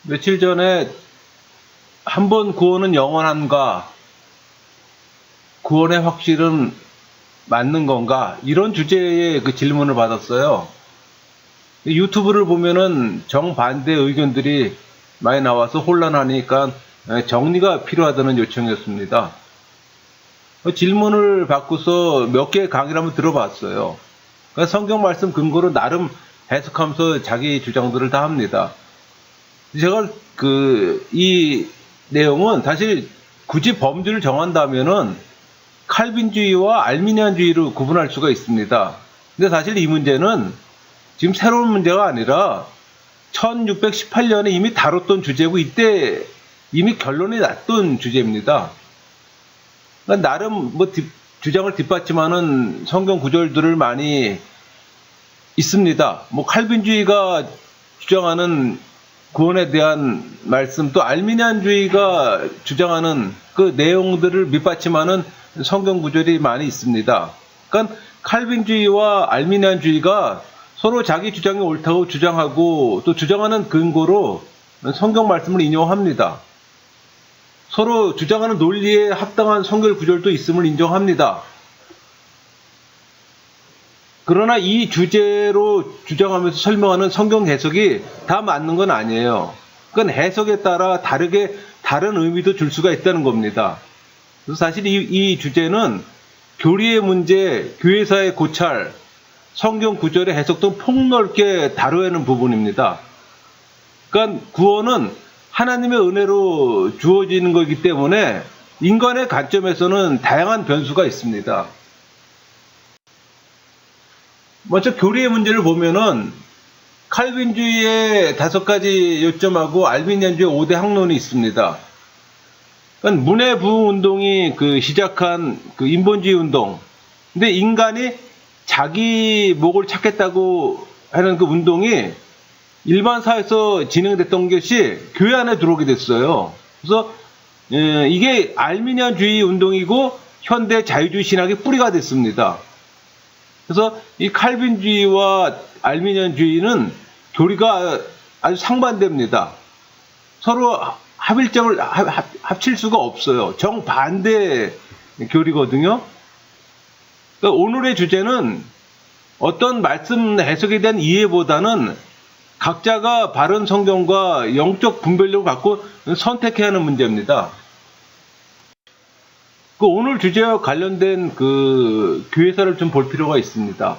며칠 전에 한 번 구원은 영원한가? 구원의 확실은 맞는 건가? 이런 주제의 그 질문을 받았어요. 유튜브를 보면은 정반대 의견들이 많이 나와서 혼란하니까 정리가 필요하다는 요청이었습니다. 질문을 받고서 몇 개의 강의를 한번 들어봤어요. 성경 말씀 근거로 나름 해석하면서 자기 주장들을 다 합니다. 제가 이 내용은 사실 굳이 범주를 정한다면은 칼빈주의와 알미니안주의로 구분할 수가 있습니다. 근데 사실 이 문제는 지금 새로운 문제가 아니라 1618년에 이미 다뤘던 주제고 이때 이미 결론이 났던 주제입니다. 그러니까 나름 주장을 뒷받침하는 성경 구절들을 많이 있습니다. 칼빈주의가 주장하는 구원에 대한 말씀, 또 알미니안주의가 주장하는 그 내용들을 밑받침하는 성경 구절이 많이 있습니다. 그러니까 칼빈주의와 알미니안주의가 서로 자기 주장이 옳다고 주장하고 또 주장하는 근거로 성경 말씀을 인용합니다. 서로 주장하는 논리에 합당한 성경 구절도 있음을 인정합니다. 그러나 이 주제로 주장하면서 설명하는 성경 해석이 다 맞는 건 아니에요. 그건 해석에 따라 다른 의미도 줄 수가 있다는 겁니다. 그래서 사실 이 주제는 교리의 문제, 교회사의 고찰, 성경 구절의 해석 등 폭넓게 다뤄야 하는 부분입니다. 그러니까 구원은 하나님의 은혜로 주어지는 것이기 때문에 인간의 관점에서는 다양한 변수가 있습니다. 먼저 교리의 문제를 보면은 칼빈주의의 5가지 요점하고 알미니안주의 5대 학론이 있습니다. 그러니까 문해부흥 운동이 시작한 인본주의 운동. 근데 인간이 자기 목을 찾겠다고 하는 그 운동이 일반 사회에서 진행됐던 것이 교회 안에 들어오게 됐어요. 그래서 이게 알미니안주의 운동이고 현대 자유주의 신학의 뿌리가 됐습니다. 그래서 이 칼빈주의와 알미니안주의는 교리가 아주 상반됩니다. 서로 합칠 수가 없어요. 정반대 교리거든요. 그러니까 오늘의 주제는 어떤 말씀 해석에 대한 이해보다는 각자가 바른 성경과 영적 분별력을 갖고 선택해야 하는 문제입니다. 오늘 주제와 관련된 교회사를 좀 볼 필요가 있습니다.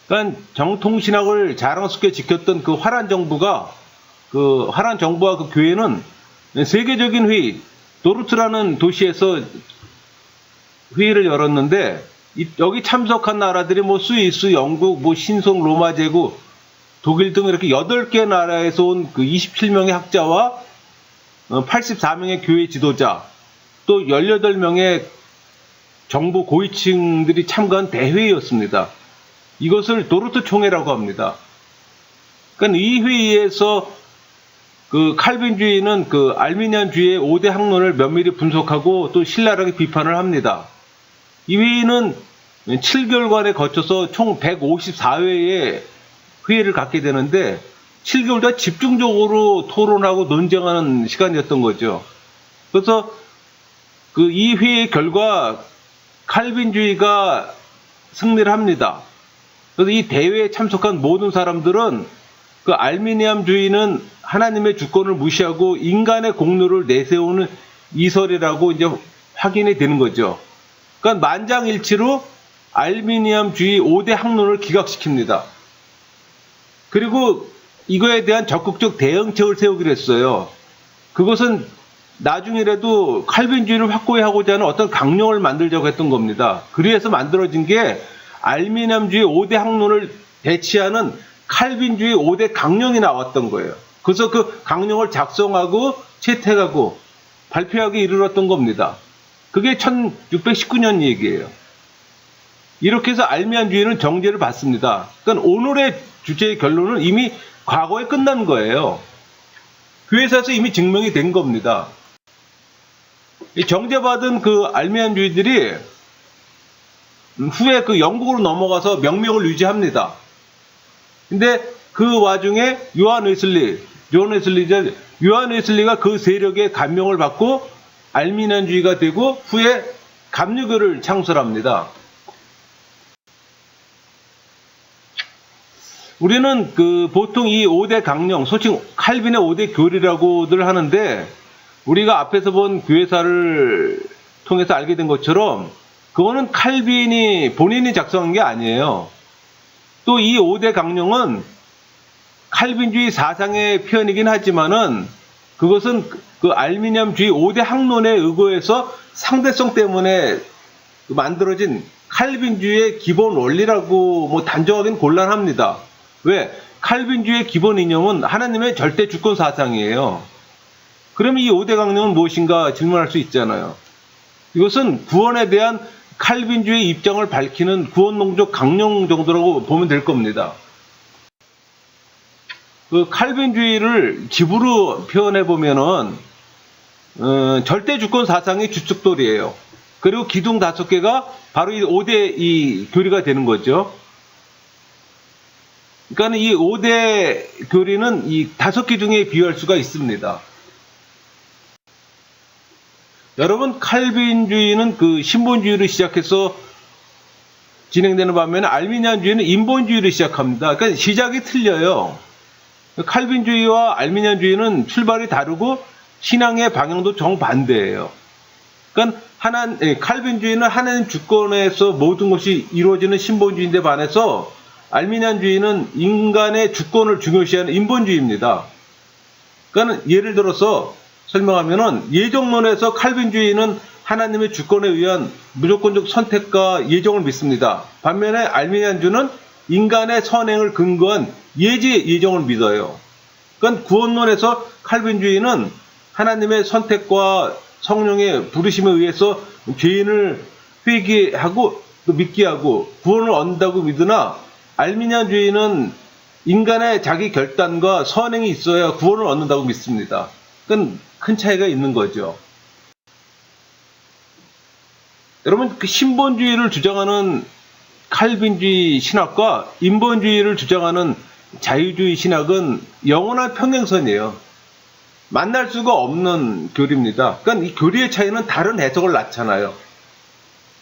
그러니까 정통신학을 자랑스럽게 지켰던 화란 정부와 그 교회는 세계적인 회의, 도르트라는 도시에서 회의를 열었는데 여기 참석한 나라들이 스위스, 영국, 신성 로마 제국, 독일 등 이렇게 8개 나라에서 온 27명의 학자와 84명의 교회 지도자, 또 18명의 정부 고위층들이 참가한 대회의였습니다. 이것을 도르트 총회라고 합니다. 그러니까 이 회의에서 칼빈주의는 알미니안주의의 5대 학론을 면밀히 분석하고 또 신랄하게 비판을 합니다. 이 회의는 7개월간에 거쳐서 총 154회의 회의를 갖게 되는데 7개월 동안 집중적으로 토론하고 논쟁하는 시간이었던 거죠. 그래서 이 회의의 결과 칼빈주의가 승리를 합니다. 그래서 이 대회에 참석한 모든 사람들은 알미니안주의는 하나님의 주권을 무시하고 인간의 공로를 내세우는 이설이라고 이제 확인이 되는 거죠. 그러니까 만장일치로 알미니안주의 5대 학론을 기각시킵니다. 그리고 이거에 대한 적극적 대응책을 세우기로 했어요. 그것은 나중이라도 칼빈주의를 확고히 하고자 하는 어떤 강령을 만들자고 했던 겁니다. 그래서 만들어진 게 알미니안주의 5대 학론을 대치하는 칼빈주의 5대 강령이 나왔던 거예요. 그래서 그 강령을 작성하고 채택하고 발표하기 이르렀던 겁니다. 그게 1619년 얘기예요. 이렇게 해서 알미니안주의는 정죄를 받습니다. 그러니까 오늘의 주제의 결론은 이미 과거에 끝난 거예요. 교회사에서 이미 증명이 된 겁니다. 이 정죄받은 알미니안주의들이 후에 영국으로 넘어가서 명명을 유지합니다. 근데 그 와중에 요한 웨슬리, 요한 웨슬리가 그 세력의 감명을 받고 알미니안주의가 되고 후에 감리교를 창설합니다. 우리는 보통 이 5대 강령, 솔직히 칼빈의 5대 교리라고들 하는데, 우리가 앞에서 본 교회사를 통해서 알게 된 것처럼 그거는 칼빈이 본인이 작성한 게 아니에요. 또 이 5대 강령은 칼빈주의 사상의 표현이긴 하지만은 그것은 그 알미니엄주의 5대 학론에 의거해서 상대성 때문에 만들어진 칼빈주의의 기본 원리라고 뭐 단정하기는 곤란합니다. 왜? 칼빈주의의 기본 이념은 하나님의 절대 주권 사상이에요. 그럼 이 5대 강령은 무엇인가 질문할 수 있잖아요. 이것은 구원에 대한 칼빈주의 입장을 밝히는 구원론적 강령 정도라고 보면 될 겁니다. 그 칼빈주의를 집으로 표현해 보면은 절대 주권 사상의 주축돌이에요. 그리고 기둥 5개가 바로 이 5대 이 교리가 되는 거죠. 그러니까 이 5대 교리는 이 5기둥에 비유할 수가 있습니다. 여러분, 칼빈주의는 그 신본주의로 시작해서 진행되는 반면에 알미니안주의는 인본주의로 시작합니다. 그러니까 시작이 틀려요. 칼빈주의와 알미니안주의는 출발이 다르고 신앙의 방향도 정반대예요. 그러니까 칼빈주의는 하나님 주권에서 모든 것이 이루어지는 신본주의인데 반해서 알미니안주의는 인간의 주권을 중요시하는 인본주의입니다. 그러니까 예를 들어서 설명하면은 예정론에서 칼빈주의는 하나님의 주권에 의한 무조건적 선택과 예정을 믿습니다. 반면에 알미니안주는 인간의 선행을 근거한 예정을 믿어요. 그러니까 구원론에서 칼빈주의는 하나님의 선택과 성령의 부르심에 의해서 죄인을 회개하고 또 믿게 하고 구원을 얻는다고 믿으나, 알미니안주의는 인간의 자기 결단과 선행이 있어야 구원을 얻는다고 믿습니다. 그건 큰 차이가 있는 거죠. 여러분, 그 신본주의를 주장하는 칼빈주의 신학과 인본주의를 주장하는 자유주의 신학은 영원한 평행선이에요. 만날 수가 없는 교리입니다. 그러니까 이 교리의 차이는 다른 해석을 낳잖아요.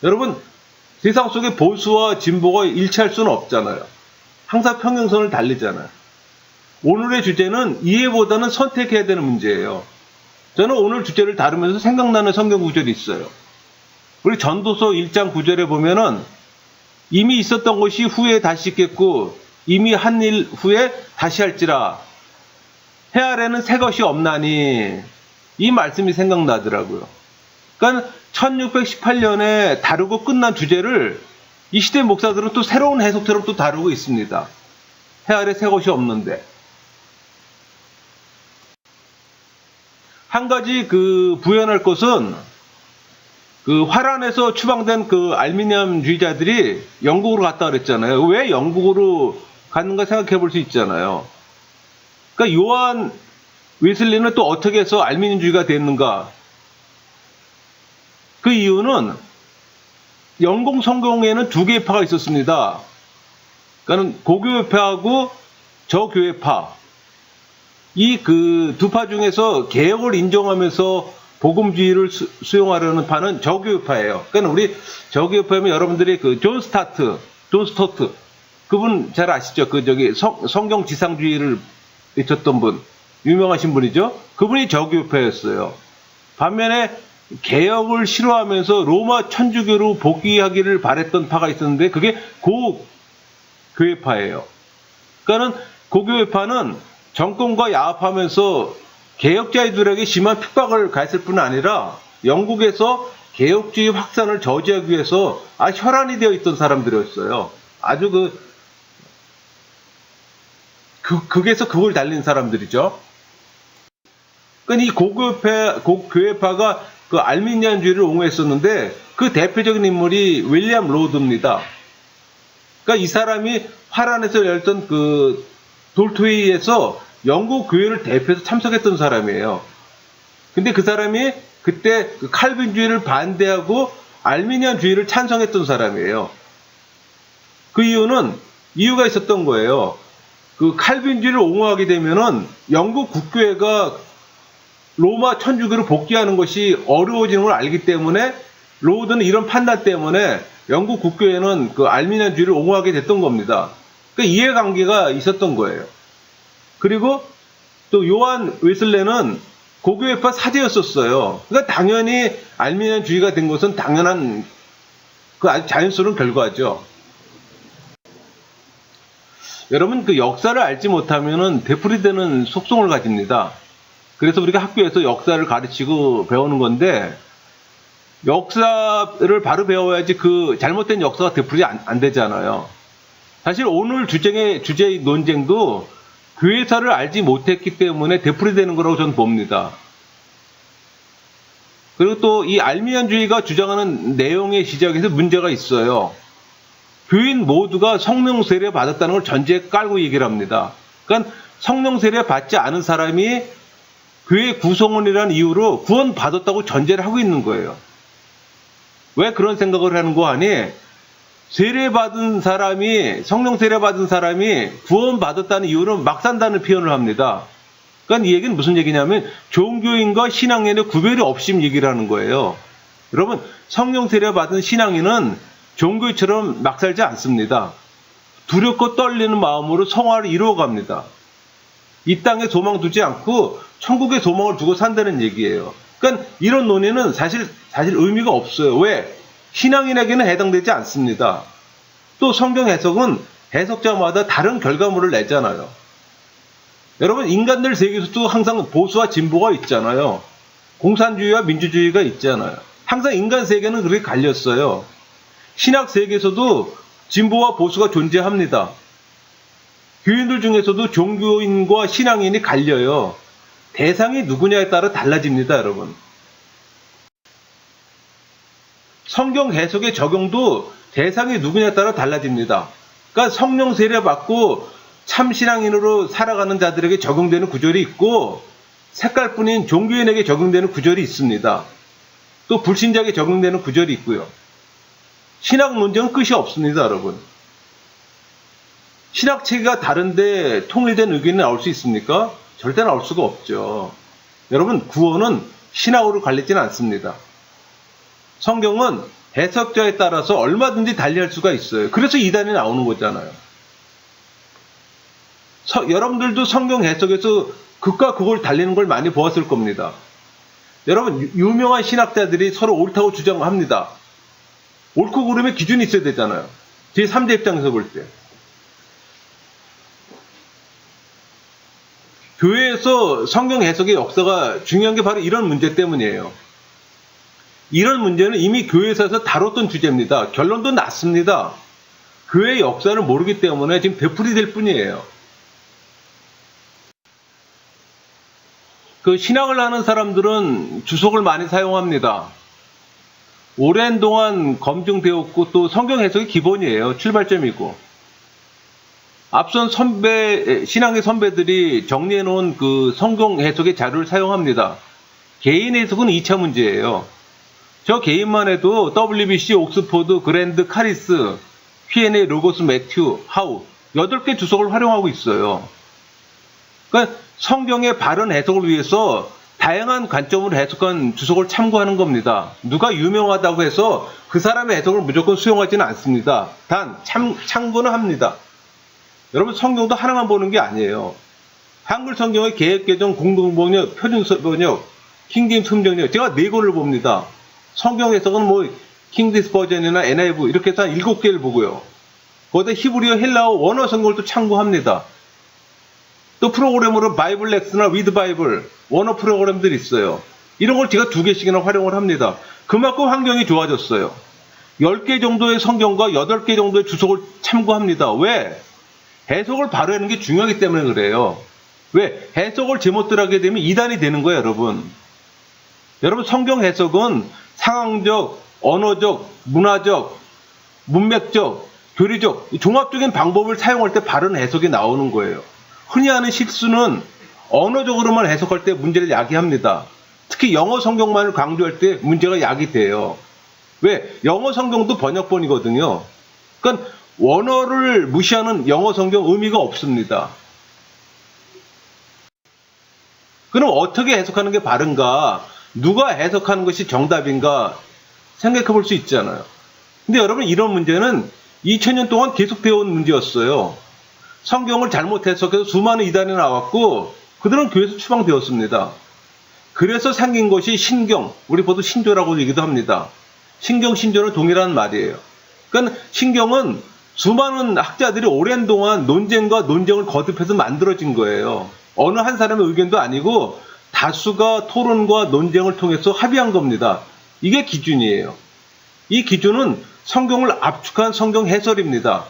여러분, 세상 속에 보수와 진보가 일치할 수는 없잖아요. 항상 평행선을 달리잖아요. 오늘의 주제는 이해보다는 선택해야 되는 문제예요. 저는 오늘 주제를 다루면서 생각나는 성경 구절이 있어요. 우리 전도서 1장 9절에 보면은 이미 있었던 것이 후에 다시 있겠고 이미 한 일 후에 다시 할지라 해 아래는 새 것이 없나니, 이 말씀이 생각나더라고요. 그러니까 1618년에 다루고 끝난 주제를 이 시대 목사들은 또 새로운 해석처럼 또 다루고 있습니다. 해 아래 새 것이 없는데. 한 가지 부연할 것은 화란에서 추방된 알미니엄주의자들이 영국으로 갔다 그랬잖아요. 왜 영국으로 갔는가 생각해 볼 수 있잖아요. 그러니까 요한 웨슬리는 또 어떻게 해서 알미니엄주의가 됐는가? 그 이유는 영국 성경에는 2개의 파가 있었습니다. 그러니까 고교회파하고 저교회파. 이 2파 중에서 개혁을 인정하면서 복음주의를 수용하려는 파는 저교회파예요. 그러니까 우리 저교회파면 여러분들이 존 스토트 그분 잘 아시죠? 성경 지상주의를 외쳤던 분, 유명하신 분이죠. 그분이 저교회파였어요. 반면에 개혁을 싫어하면서 로마 천주교로 복귀하기를 바랬던 파가 있었는데 그게 고교회파예요. 그러니까는 고교회파는 정권과 야합하면서 개혁자들에게 심한 핍박을 가했을 뿐 아니라 영국에서 개혁주의 확산을 저지하기 위해서 혈안이 되어 있던 사람들이었어요. 아주 극에서 극을 달린 사람들이죠. 그러니까 이 고교회파가 알미니안주의를 옹호했었는데 그 대표적인 인물이 윌리엄 로드입니다. 그러니까 이 사람이 화란에서 열렸던 돌토회의에서 영국 교회를 대표해서 참석했던 사람이에요. 근데 그 사람이 그때 칼빈주의를 반대하고 알미니안주의를 찬성했던 사람이에요. 그 이유가 있었던 거예요. 그 칼빈주의를 옹호하게 되면은 영국 국교회가 로마 천주교로 복귀하는 것이 어려워지는 걸 알기 때문에 로드는 이런 판단 때문에 영국 국교회는 그 알미니안주의를 옹호하게 됐던 겁니다. 그러니까 이해관계가 있었던 거예요. 그리고 또 요한 웨슬레는 고교회파 사제였었어요. 그러니까 당연히 알미니안주의가 된 것은 당연한 그 아주 자연스러운 결과죠. 여러분 그 역사를 알지 못하면은 되풀이되는 속성을 가집니다. 그래서 우리가 학교에서 역사를 가르치고 배우는 건데 역사를 바로 배워야지 그 잘못된 역사가 되풀이 안 되잖아요. 사실 오늘 주제의 논쟁도 교회사를 알지 못했기 때문에 되풀이되는 거라고 저는 봅니다. 그리고 또 이 알미니안주의가 주장하는 내용의 시작에서 문제가 있어요. 교인 모두가 성령 세례 받았다는 걸 전제에 깔고 얘기를 합니다. 그러니까 성령 세례 받지 않은 사람이 교회 구성원이라는 이유로 구원 받았다고 전제를 하고 있는 거예요. 왜 그런 생각을 하는 거 아니? 성령 세례 받은 사람이 구원 받았다는 이유로 막 산다는 표현을 합니다. 그러니까 이 얘기는 무슨 얘기냐면 종교인과 신앙인의 구별이 없이 얘기를 하는 거예요. 여러분 성령 세례 받은 신앙인은 종교인처럼 막 살지 않습니다. 두렵고 떨리는 마음으로 성화를 이루어갑니다. 이 땅에 소망 두지 않고 천국에 소망을 두고 산다는 얘기예요. 그러니까 이런 논의는 사실 의미가 없어요. 왜? 신앙인에게는 해당되지 않습니다. 또 성경 해석은 해석자마다 다른 결과물을 내잖아요. 여러분 인간들 세계에서도 항상 보수와 진보가 있잖아요. 공산주의와 민주주의가 있잖아요. 항상 인간 세계는 그렇게 갈렸어요. 신학 세계에서도 진보와 보수가 존재합니다. 교인들 중에서도 종교인과 신앙인이 갈려요. 대상이 누구냐에 따라 달라집니다, 여러분. 성경 해석의 적용도 대상이 누구냐에 따라 달라집니다. 그러니까 성령 세례 받고 참 신앙인으로 살아가는 자들에게 적용되는 구절이 있고 색깔뿐인 종교인에게 적용되는 구절이 있습니다. 또 불신자에게 적용되는 구절이 있고요. 신학 논쟁은 끝이 없습니다, 여러분. 신학 체계가 다른데 통일된 의견이 나올 수 있습니까? 절대 나올 수가 없죠. 여러분, 구원은 신학으로 갈리지는 않습니다. 성경은 해석자에 따라서 얼마든지 달리할 수가 있어요. 그래서 이단이 나오는 거잖아요. 여러분들도 성경 해석에서 극과 극을 달리는 걸 많이 보았을 겁니다. 여러분, 유명한 신학자들이 서로 옳다고 주장합니다. 옳고 그름의 기준이 있어야 되잖아요. 제3자 입장에서 볼 때. 교회에서 성경 해석의 역사가 중요한 게 바로 이런 문제 때문이에요. 이런 문제는 이미 교회에서 다뤘던 주제입니다. 결론도 났습니다. 교회의 역사를 모르기 때문에 지금 되풀이될 뿐이에요. 그 신학을 하는 사람들은 주석을 많이 사용합니다. 오랜 동안 검증되었고 또 성경 해석이 기본이에요. 출발점이고. 앞선 신앙의 선배들이 정리해 놓은 그 성경 해석의 자료를 사용합니다. 개인 해석은 2차 문제예요. 저 개인만 해도 WBC, 옥스포드, 그랜드, 카리스, P&A, 로고스, 매튜, 하우 8개 주석을 활용하고 있어요. 그러니까 성경의 바른 해석을 위해서 다양한 관점으로 해석한 주석을 참고하는 겁니다. 누가 유명하다고 해서 그 사람의 해석을 무조건 수용하지는 않습니다. 단 참고는 합니다. 여러분 성경도 하나만 보는 게 아니에요. 한글 성경의 개역개정, 공동번역, 표준번역, 킹제임스 흥정역 제가 4권을 봅니다. 성경 해석은 뭐 킹제임스 버전이나 NIV 이렇게 해서 한 7개를 보고요. 거기다 히브리어, 헬라어, 원어 성경을 또 참고합니다. 또 프로그램으로 바이블렉스나 위드 바이블, 원어 프로그램들이 있어요. 이런 걸 제가 2개씩이나 활용을 합니다. 그만큼 환경이 좋아졌어요. 10개 정도의 성경과 8개 정도의 주석을 참고합니다. 왜? 해석을 바로 하는 게 중요하기 때문에 그래요. 왜? 해석을 제멋대로 하게 되면 이단이 되는 거예요, 여러분. 여러분, 성경 해석은 상황적, 언어적, 문화적, 문맥적, 교리적, 종합적인 방법을 사용할 때 바른 해석이 나오는 거예요. 흔히 하는 실수는 언어적으로만 해석할 때 문제를 야기합니다. 특히 영어 성경만을 강조할 때 문제가 야기돼요. 왜? 영어 성경도 번역본이거든요. 그러니까 원어를 무시하는 영어 성경 의미가 없습니다. 그럼 어떻게 해석하는 게 바른가? 누가 해석하는 것이 정답인가? 생각해 볼 수 있잖아요. 근데 여러분, 이런 문제는 2000년 동안 계속 배워온 문제였어요. 성경을 잘못 해석해서 수많은 이단이 나왔고 그들은 교회에서 추방되었습니다. 그래서 생긴 것이 신경, 우리 보통 신조라고 얘기도 합니다. 신경, 신조는 동일한 말이에요. 그러니까 신경은 수많은 학자들이 오랜 동안 논쟁과 논쟁을 거듭해서 만들어진 거예요. 어느 한 사람의 의견도 아니고 다수가 토론과 논쟁을 통해서 합의한 겁니다. 이게 기준이에요. 이 기준은 성경을 압축한 성경 해설입니다.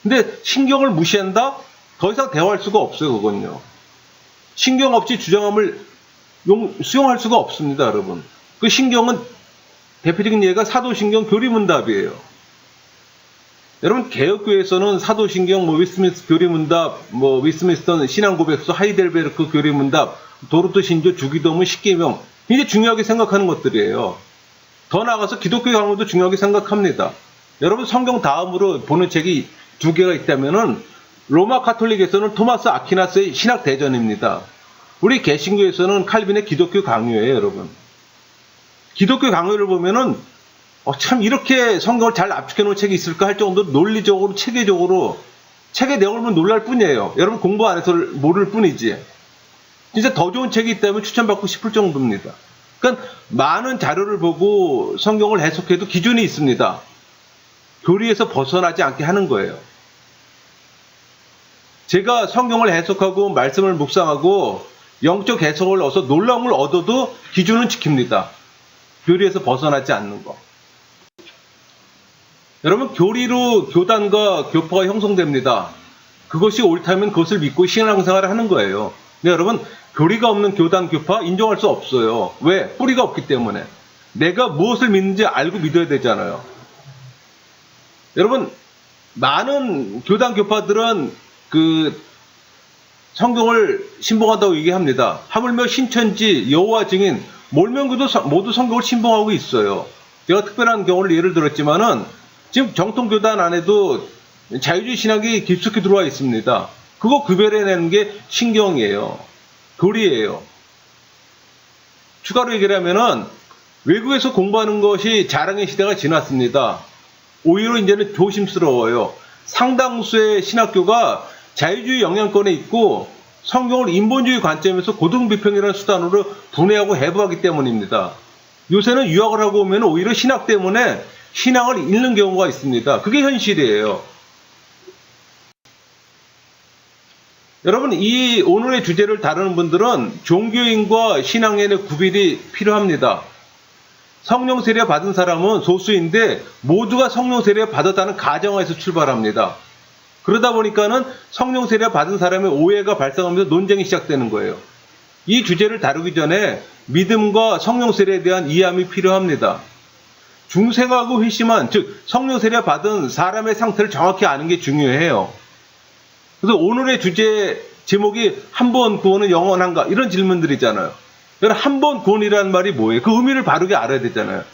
근데 신경을 무시한다? 더 이상 대화할 수가 없어요, 그건요. 신경 없이 주장함을 수용할 수가 없습니다, 여러분. 그 신경은 대표적인 예가 사도신경 교리문답이에요. 여러분, 개혁교회에서는 사도신경, 웨스트민스터 교리문답, 웨스트민스터 신앙고백서, 하이델베르크 교리문답, 도르트 신조, 주기도문, 십계명, 굉장히 중요하게 생각하는 것들이에요. 더 나아가서 기독교 강론도 중요하게 생각합니다. 여러분, 성경 다음으로 보는 책이 두 개가 있다면은 로마 카톨릭에서는 토마스 아퀴나스의 신학 대전입니다. 우리 개신교에서는 칼빈의 기독교 강요예요, 여러분. 기독교 강요를 보면은 참 이렇게 성경을 잘 압축해 놓은 책이 있을까 할 정도로 논리적으로, 체계적으로 책의 내용을 보면 놀랄 뿐이에요. 여러분 공부 안 해서 모를 뿐이지. 진짜 더 좋은 책이 있다면 추천받고 싶을 정도입니다. 그러니까 많은 자료를 보고 성경을 해석해도 기준이 있습니다. 교리에서 벗어나지 않게 하는 거예요. 제가 성경을 해석하고 말씀을 묵상하고 영적 해석을 얻어서 놀라운 걸 얻어도 기준은 지킵니다. 교리에서 벗어나지 않는 거. 여러분, 교리로 교단과 교파가 형성됩니다. 그것이 옳다면 그것을 믿고 신앙생활을 하는 거예요. 근데 여러분, 교리가 없는 교단, 교파 인정할 수 없어요. 왜? 뿌리가 없기 때문에. 내가 무엇을 믿는지 알고 믿어야 되잖아요. 여러분, 많은 교단, 교파들은 성경을 신봉한다고 얘기합니다. 하물며 신천지, 여호와 증인, 몰명교도 모두 성경을 신봉하고 있어요. 제가 특별한 경우를 예를 들었지만은 지금 정통교단 안에도 자유주의 신학이 깊숙이 들어와 있습니다. 그거 구별해내는 게 신경이에요. 교리예요. 추가로 얘기를 하면은 외국에서 공부하는 것이 자랑의 시대가 지났습니다. 오히려 이제는 조심스러워요. 상당수의 신학교가 자유주의 영향권에 있고 성경을 인본주의 관점에서 고등비평이라는 수단으로 분해하고 해부하기 때문입니다. 요새는 유학을 하고 오면 오히려 신학 때문에 신앙을 잃는 경우가 있습니다. 그게 현실이에요. 여러분, 이 오늘의 주제를 다루는 분들은 종교인과 신앙인의 구별이 필요합니다. 성령 세례 받은 사람은 소수인데 모두가 성령 세례 받았다는 가정에서 출발합니다. 그러다 보니까는 성령 세례 받은 사람의 오해가 발생하면서 논쟁이 시작되는 거예요. 이 주제를 다루기 전에 믿음과 성령 세례에 대한 이해함이 필요합니다. 중생하고 회심한, 즉 성령 세례 받은 사람의 상태를 정확히 아는 게 중요해요. 그래서 오늘의 주제 제목이 한 번 구원은 영원한가? 이런 질문들이잖아요. 여러분, 한 번 구원이라는 말이 뭐예요? 그 의미를 바르게 알아야 되잖아요.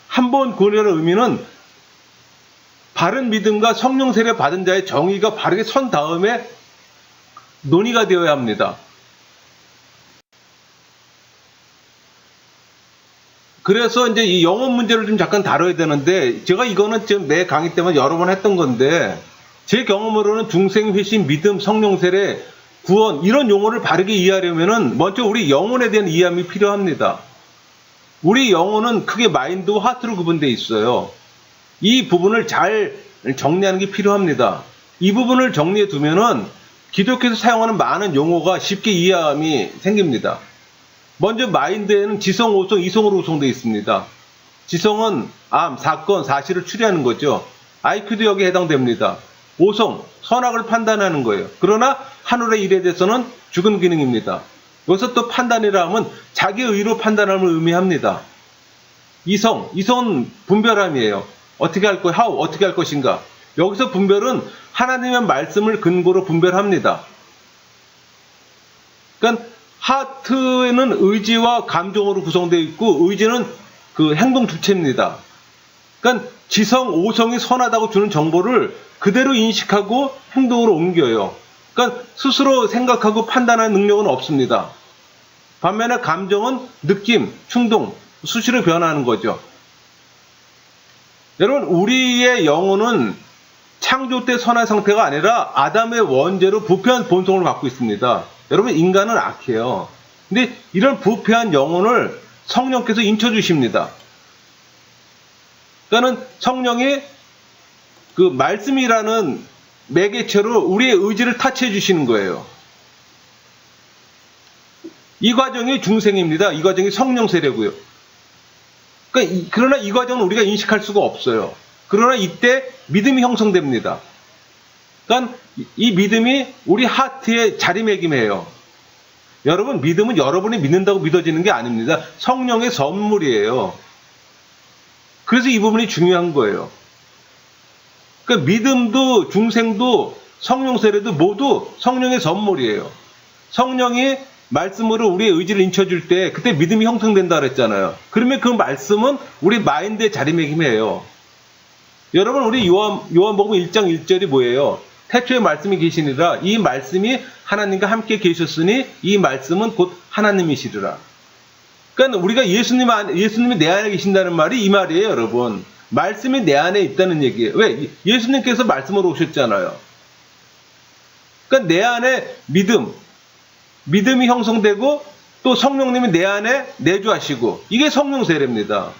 한 번 구원이라는 의미는 바른 믿음과 성령 세례 받은 자의 정의가 바르게 선 다음에 논의가 되어야 합니다. 그래서 이제 이 영혼 문제를 좀 잠깐 다뤄야 되는데, 제가 이거는 지금 내 강의 때문에 여러 번 했던 건데, 제 경험으로는 중생, 회심, 믿음, 성령 세례, 구원, 이런 용어를 바르게 이해하려면은 먼저 우리 영혼에 대한 이해함이 필요합니다. 우리 영혼은 크게 마인드와 하트로 구분되어 있어요. 이 부분을 잘 정리하는 게 필요합니다. 이 부분을 정리해 두면은 기독교에서 사용하는 많은 용어가 쉽게 이해함이 생깁니다. 먼저 마인드에는 지성, 오성, 이성으로 구성되어 있습니다. 지성은 암, 사건, 사실을 추리하는 거죠. IQ도 여기에 해당됩니다. 오성, 선악을 판단하는 거예요. 그러나 하늘의 일에 대해서는 죽은 기능입니다. 여기서 또 판단이라 하면 자기 의로 판단함을 의미합니다. 이성은 분별함이에요. 어떻게 할 거야? 어떻게 할 것인가? 여기서 분별은 하나님의 말씀을 근거로 분별합니다. 그러니까 하트에는 의지와 감정으로 구성되어 있고 의지는 그 행동 주체입니다. 그러니까 지성, 오성이 선하다고 주는 정보를 그대로 인식하고 행동으로 옮겨요. 그러니까 스스로 생각하고 판단하는 능력은 없습니다. 반면에 감정은 느낌, 충동, 수시로 변하는 거죠. 여러분, 우리의 영혼은 창조 때 선한 상태가 아니라 아담의 원죄로 부패한 본성을 갖고 있습니다. 여러분, 인간은 악해요. 근데 이런 부패한 영혼을 성령께서 인쳐주십니다. 그러니까는 성령이 그 말씀이라는 매개체로 우리의 의지를 타치해 주시는 거예요. 이 과정이 중생입니다. 이 과정이 성령 세례고요. 그러나 이 과정은 우리가 인식할 수가 없어요. 그러나 이때 믿음이 형성됩니다. 그러니까 이 믿음이 우리 하트에 자리매김해요. 여러분, 믿음은 여러분이 믿는다고 믿어지는 게 아닙니다. 성령의 선물이에요. 그래서 이 부분이 중요한 거예요. 그러니까 믿음도 중생도 성령 세례도 모두 성령의 선물이에요. 성령이 말씀으로 우리의 의지를 인쳐줄 때 그때 믿음이 형성된다 그랬잖아요. 그러면 그 말씀은 우리 마인드에 자리매김해요. 여러분, 우리 요한복음 1장 1절이 뭐예요? 태초에 말씀이 계시니라. 이 말씀이 하나님과 함께 계셨으니 이 말씀은 곧 하나님이시리라. 그러니까 우리가 예수님이 내 안에 계신다는 말이 이 말이에요, 여러분. 말씀이 내 안에 있다는 얘기예요. 왜? 예수님께서 말씀으로 오셨잖아요. 그러니까 내 안에 믿음이 형성되고 또 성령님이 내 안에 내주하시고, 이게 성령 세례입니다.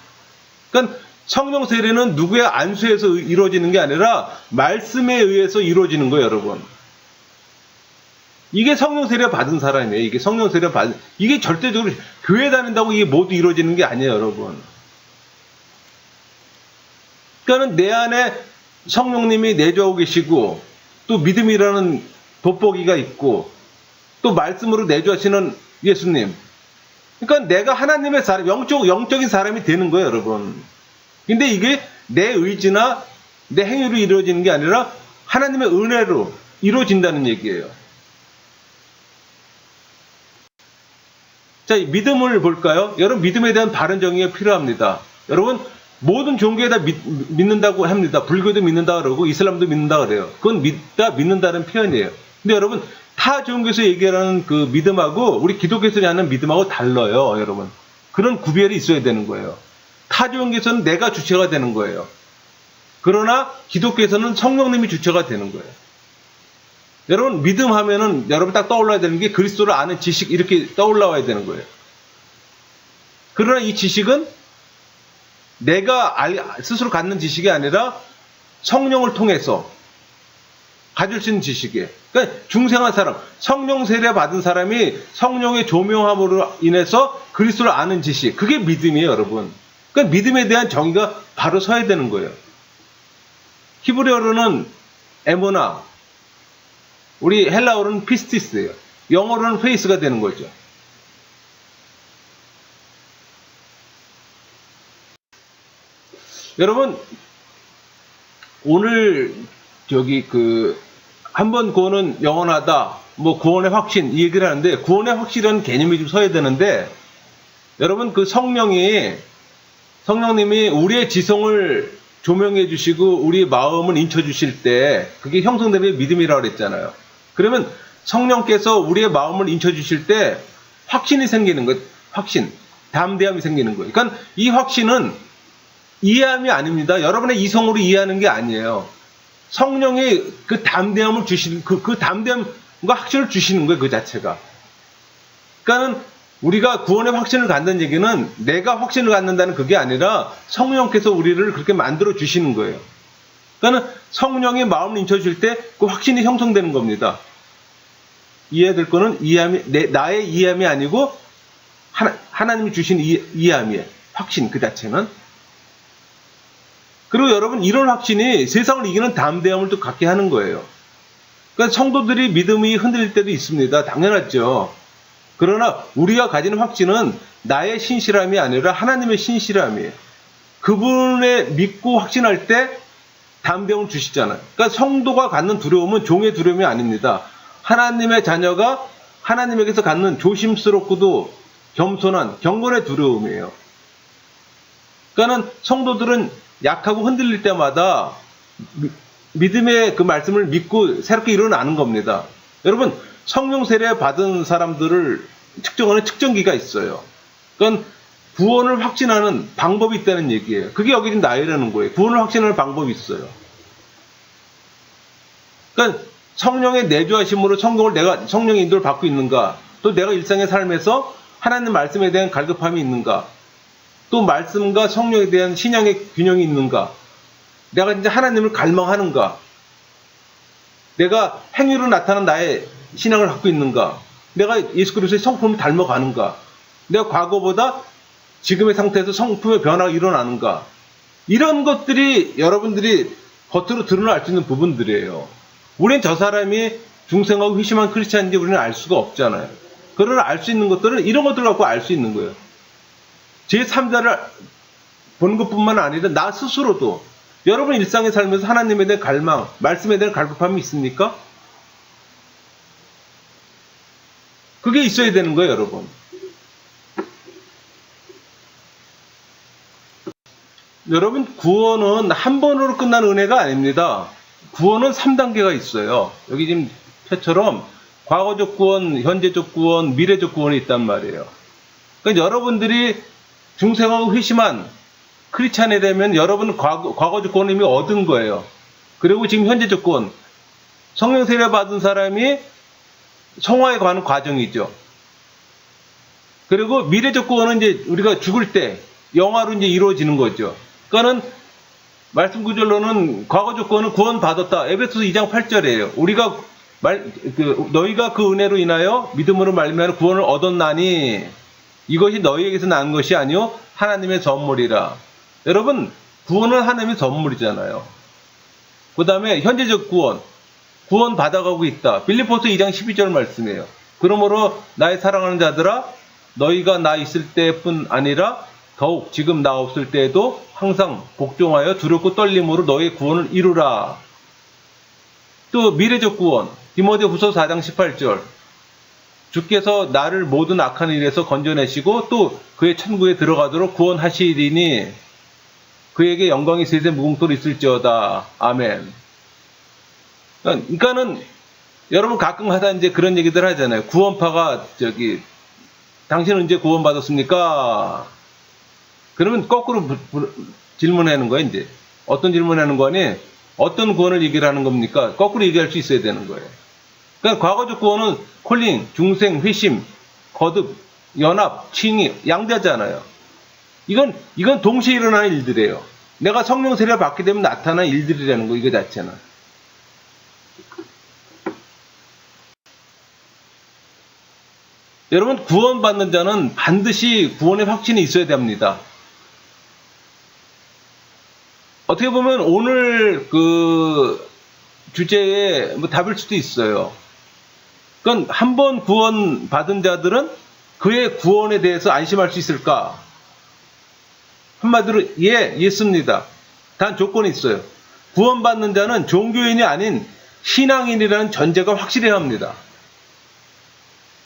그러니까 성령 세례는 누구의 안수에서 이루어지는 게 아니라 말씀에 의해서 이루어지는 거예요, 여러분. 이게 성령 세례 받은 사람이에요. 이게 성령 세례 받은, 이게 절대적으로 교회 다닌다고 이게 모두 이루어지는 게 아니에요, 여러분. 그러니까 내 안에 성령님이 내주하고 계시고 또 믿음이라는 돋보기가 있고 또 말씀으로 내주하시는 예수님. 그러니까 내가 하나님의 사람, 영적인 사람이 되는 거예요, 여러분. 근데 이게 내 의지나 내 행위로 이루어지는 게 아니라 하나님의 은혜로 이루어진다는 얘기예요. 자, 믿음을 볼까요? 여러분, 믿음에 대한 바른 정의가 필요합니다. 여러분, 모든 종교에 다 믿는다고 합니다. 불교도 믿는다 그러고 이슬람도 믿는다 그래요. 그건 믿는다는 표현이에요. 근데 여러분, 타 종교에서 얘기하는 그 믿음하고 우리 기독교에서 하는 믿음하고 달라요, 여러분. 그런 구별이 있어야 되는 거예요. 타 종교에서는 내가 주체가 되는 거예요. 그러나 기독교에서는 성령님이 주체가 되는 거예요. 여러분, 믿음 하면은 여러분 딱 떠올라야 되는 게 그리스도를 아는 지식, 이렇게 떠올라와야 되는 거예요. 그러나 이 지식은 내가 스스로 갖는 지식이 아니라 성령을 통해서 가질 수 있는 지식이에요. 그러니까 중생한 사람, 성령 세례 받은 사람이 성령의 조명함으로 인해서 그리스도를 아는 지식, 그게 믿음이에요, 여러분. 그러니까 믿음에 대한 정의가 바로 서야 되는 거예요. 히브리어로는 에모나, 우리 헬라어로는 피스티스예요. 영어로는 페이스가 되는 거죠. 여러분, 오늘 한 번 구원은 영원하다, 뭐 구원의 확신 이 얘기를 하는데, 구원의 확실한 개념이 좀 서야 되는데, 여러분, 그 성령님이 우리의 지성을 조명해 주시고 우리 마음을 인쳐 주실 때 그게 형성되면 믿음이라고 그랬잖아요. 그러면 성령께서 우리의 마음을 인쳐 주실 때 확신이 생기는 것, 담대함이 생기는 거예요. 그러니까 이 확신은 이해함이 아닙니다. 여러분의 이성으로 이해하는 게 아니에요. 성령이 그 담대함을 주시는, 그 담대함과 확신을 주시는 거예요, 그 자체가. 그러니까는 우리가 구원의 확신을 갖는 얘기는 내가 확신을 갖는다는 그게 아니라 성령께서 우리를 그렇게 만들어 주시는 거예요. 그러니까 성령의 마음을 인쳐줄 때 그 확신이 형성되는 겁니다. 이해해야 될 거는 나의 이해함이 아니고 하나님이 주신 이해함이에요. 확신 그 자체는. 그리고 여러분, 이런 확신이 세상을 이기는 담대함을 또 갖게 하는 거예요. 그러니까 성도들이 믿음이 흔들릴 때도 있습니다. 당연하죠. 그러나 우리가 가지는 확신은 나의 신실함이 아니라 하나님의 신실함이에요. 그분에 믿고 확신할 때 담대함을 주시잖아요. 그러니까 성도가 갖는 두려움은 종의 두려움이 아닙니다. 하나님의 자녀가 하나님에게서 갖는 조심스럽고도 겸손한 경건의 두려움이에요. 그러니까 성도들은 약하고 흔들릴 때마다 믿음의 그 말씀을 믿고 새롭게 일어나는 겁니다. 여러분, 성령 세례 받은 사람들을 측정하는 측정기가 있어요. 그러니까 구원을 확신하는 방법이 있다는 얘기예요. 그게 여기 지금 나이라는 거예요. 구원을 확신하는 방법이 있어요. 그러니까 성령의 내주하심으로 성령의 인도를 받고 있는가? 또 내가 일상의 삶에서 하나님 말씀에 대한 갈급함이 있는가? 또 말씀과 성령에 대한 신앙의 균형이 있는가? 내가 이제 하나님을 갈망하는가? 내가 행위로 나타난 나의 신앙을 갖고 있는가? 내가 예수 그리스도의 성품을 닮아가는가? 내가 과거보다 지금의 상태에서 성품의 변화가 일어나는가? 이런 것들이 여러분들이 겉으로 드러날 수 있는 부분들이에요. 우린 저 사람이 중생하고 회심한 크리스찬인지 우리는 알 수가 없잖아요. 그러나 알 수 있는 것들은 이런 것들을 갖고 알 수 있는 거예요. 제3자를 보는 것뿐만 아니라 나 스스로도 여러분 일상의 삶에서 하나님에 대한 갈망, 말씀에 대한 갈급함이 있습니까? 그게 있어야 되는 거예요, 여러분. 여러분, 구원은 한 번으로 끝나는 은혜가 아닙니다. 구원은 3단계가 있어요. 여기 지금 표처럼 과거적 구원, 현재적 구원, 미래적 구원이 있단 말이에요. 그러니까 여러분들이 중생하고 회심한 크리스찬이 되면 여러분은 과거적 구원을 이미 얻은 거예요. 그리고 지금 현재적 구원, 성령 세례 받은 사람이 성화에 가는 과정이죠. 그리고 미래적 구원은 이제 우리가 죽을 때 영화로 이제 이루어지는 거죠. 그러니까는 말씀 구절로는 과거적 구원은 구원 받았다. 에베소서 2장 8절이에요. 우리가 너희가 그 은혜로 인하여 믿음으로 말미암아 구원을 얻었나니 이것이 너희에게서 난 것이 아니요 하나님의 선물이라. 여러분, 구원은 하나님의 선물이잖아요. 그 다음에 현재적 구원 받아가고 있다. 빌립보서 2장 12절 말씀이에요. 그러므로 나의 사랑하는 자들아, 너희가 나 있을 때뿐 아니라 더욱 지금 나 없을 때에도 항상 복종하여 두렵고 떨림으로 너희의 구원을 이루라. 또 미래적 구원, 디모데후서 4장 18절. 주께서 나를 모든 악한 일에서 건져내시고 또 그의 천국에 들어가도록 구원하시리니 그에게 영광이 세세 무궁토로 있을지어다. 아멘. 그러니까는 여러분 가끔 하다 이제 그런 얘기들 하잖아요. 구원파가 당신은 언제 구원받았습니까? 그러면 거꾸로 질문하는 거예요, 이제. 어떤 질문하는 거니? 어떤 구원을 얘기를 하는 겁니까? 거꾸로 얘기할 수 있어야 되는 거예요. 그러니까 과거적 구원은 콜링, 중생, 회심, 거듭, 연합, 칭의, 양자잖아요. 이건 동시에 일어나는 일들이에요. 내가 성령 세례를 받게 되면 나타난 일들이라는 거, 이거 자체는. 여러분, 구원받는 자는 반드시 구원의 확신이 있어야 됩니다. 어떻게 보면 오늘 그 주제에 답일 수도 있어요. 그건 한 번 구원 받은 자들은 그의 구원에 대해서 안심할 수 있을까? 한마디로 예습니다. 단 조건이 있어요. 구원받는 자는 종교인이 아닌 신앙인이라는 전제가 확실해야 합니다.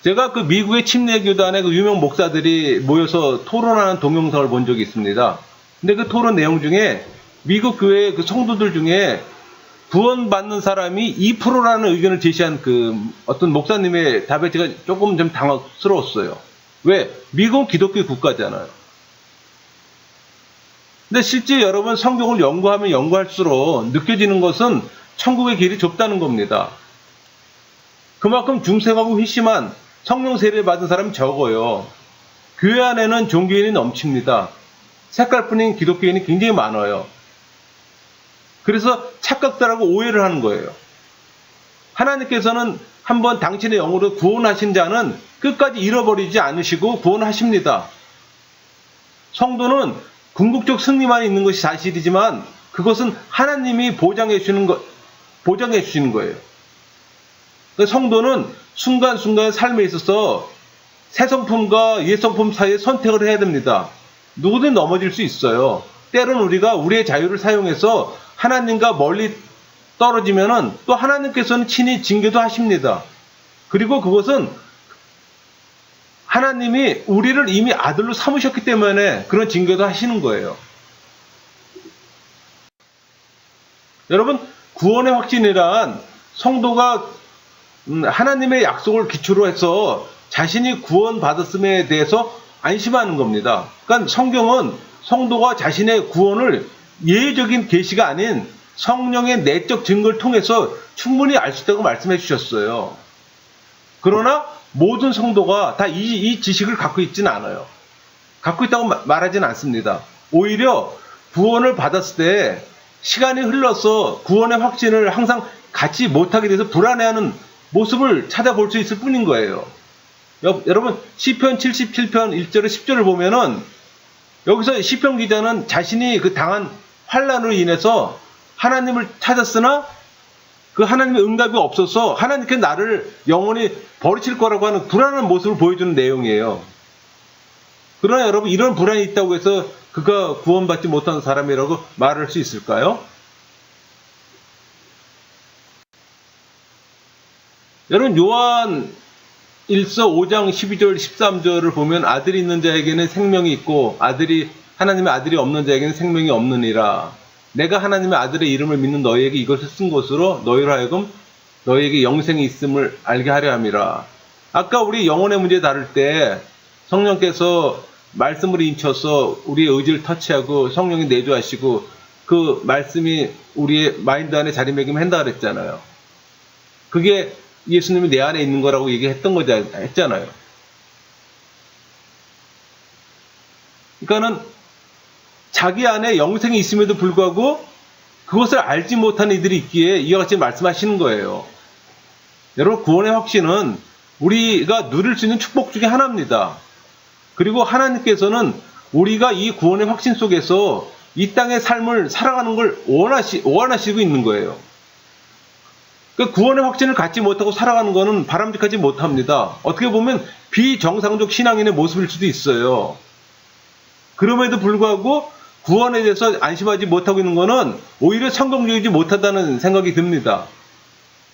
제가 그 미국의 침례교단의 그 유명 목사들이 모여서 토론하는 동영상을 본 적이 있습니다. 근데 그 토론 내용 중에 미국 교회 그 성도들 중에 구원받는 사람이 2%라는 의견을 제시한 그 어떤 목사님의 답에 제가 조금 좀 당황스러웠어요. 왜? 미국은 기독교 국가잖아요. 근데 실제 여러분 성경을 연구하면 연구할수록 느껴지는 것은 천국의 길이 좁다는 겁니다. 그만큼 중생하고 회심한 성령 세례 받은 사람이 적어요. 교회 안에는 종교인이 넘칩니다. 색깔뿐인 기독교인이 굉장히 많아요. 그래서 착각들하고 오해를 하는 거예요. 하나님께서는 한번 당신의 영으로 구원하신 자는 끝까지 잃어버리지 않으시고 구원하십니다. 성도는 궁극적 승리만 있는 것이 사실이지만 그것은 하나님이 보장해 주시는 거예요. 성도는 순간순간 삶에 있어서 새 성품과 옛 성품 사이에 선택을 해야 됩니다. 누구든 넘어질 수 있어요. 때로는 우리가 우리의 자유를 사용해서 하나님과 멀리 떨어지면은 또 하나님께서는 친히 징계도 하십니다. 그리고 그것은 하나님이 우리를 이미 아들로 삼으셨기 때문에 그런 징계도 하시는 거예요. 여러분, 구원의 확신이란 성도가 하나님의 약속을 기초로 해서 자신이 구원받았음에 대해서 안심하는 겁니다. 그러니까 성경은 성도가 자신의 구원을 예외적인 계시가 아닌 성령의 내적 증거를 통해서 충분히 알 수 있다고 말씀해 주셨어요. 그러나 모든 성도가 다 이 지식을 갖고 있지는 않아요. 갖고 있다고 말하지는 않습니다. 오히려 구원을 받았을 때 시간이 흘러서 구원의 확신을 항상 갖지 못하게 돼서 불안해하는 모습을 찾아볼 수 있을 뿐인 거예요. 여러분 시편 77편 1절에 10절을 보면은 여기서 시편 기자는 자신이 그 당한 환난으로 인해서 하나님을 찾았으나 그 하나님의 응답이 없어서 하나님께 나를 영원히 버리실 거라고 하는 불안한 모습을 보여주는 내용이에요. 그러나 여러분 이런 불안이 있다고 해서 그가 구원받지 못한 사람이라고 말할 수 있을까요? 여러분 요한 1서 5장 12절 13절을 보면 아들이 있는 자에게는 생명이 있고 하나님의 아들이 없는 자에게는 생명이 없느니라. 내가 하나님의 아들의 이름을 믿는 너희에게 이것을 쓴 것으로 너희로 하여금 너희에게 영생이 있음을 알게 하려 함이라. 아까 우리 영혼의 문제 다룰 때 성령께서 말씀을 인쳐서 우리의 의지를 터치하고 성령이 내주하시고 그 말씀이 우리의 마인드 안에 자리매김 한다 그랬잖아요. 그게 예수님이 내 안에 있는 거라고 얘기했던 거지 했잖아요. 그러니까는 자기 안에 영생이 있음에도 불구하고 그것을 알지 못한 이들이 있기에 이와 같이 말씀하시는 거예요. 여러분 구원의 확신은 우리가 누릴 수 있는 축복 중에 하나입니다. 그리고 하나님께서는 우리가 이 구원의 확신 속에서 이 땅의 삶을 살아가는 걸 원하시고 있는 거예요. 그 구원의 확신을 갖지 못하고 살아가는 것은 바람직하지 못합니다. 어떻게 보면 비정상적 신앙인의 모습일 수도 있어요. 그럼에도 불구하고 구원에 대해서 안심하지 못하고 있는 것은 오히려 성경적이지 못하다는 생각이 듭니다.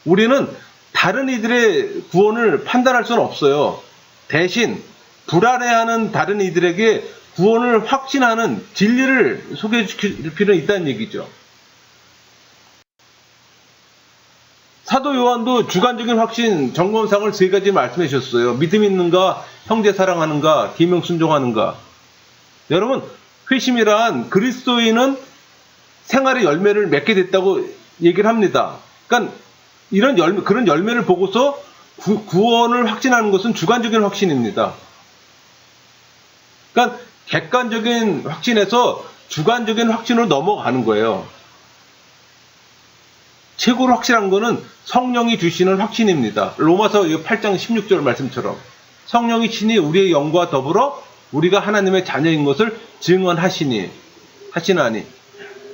우리는 다른 이들의 구원을 판단할 수는 없어요. 대신 불안해하는 다른 이들에게 구원을 확신하는 진리를 소개해 줄 필요는 있다는 얘기죠. 사도 요한도 주관적인 확신 점검사항을 3가지 말씀해 주셨어요. 믿음 있는가, 형제 사랑하는가, 계명 순종하는가. 여러분 회심이란 그리스도인은 생활의 열매를 맺게 됐다고 얘기를 합니다. 그러니까 그런 열매를 보고서 구원을 확신하는 것은 주관적인 확신입니다. 그러니까 객관적인 확신에서 주관적인 확신으로 넘어가는 거예요. 최고로 확실한 것은 성령이 주시는 확신입니다. 로마서 8장 16절 말씀처럼 성령이 친히 우리의 영과 더불어 우리가 하나님의 자녀인 것을 증언하시나니.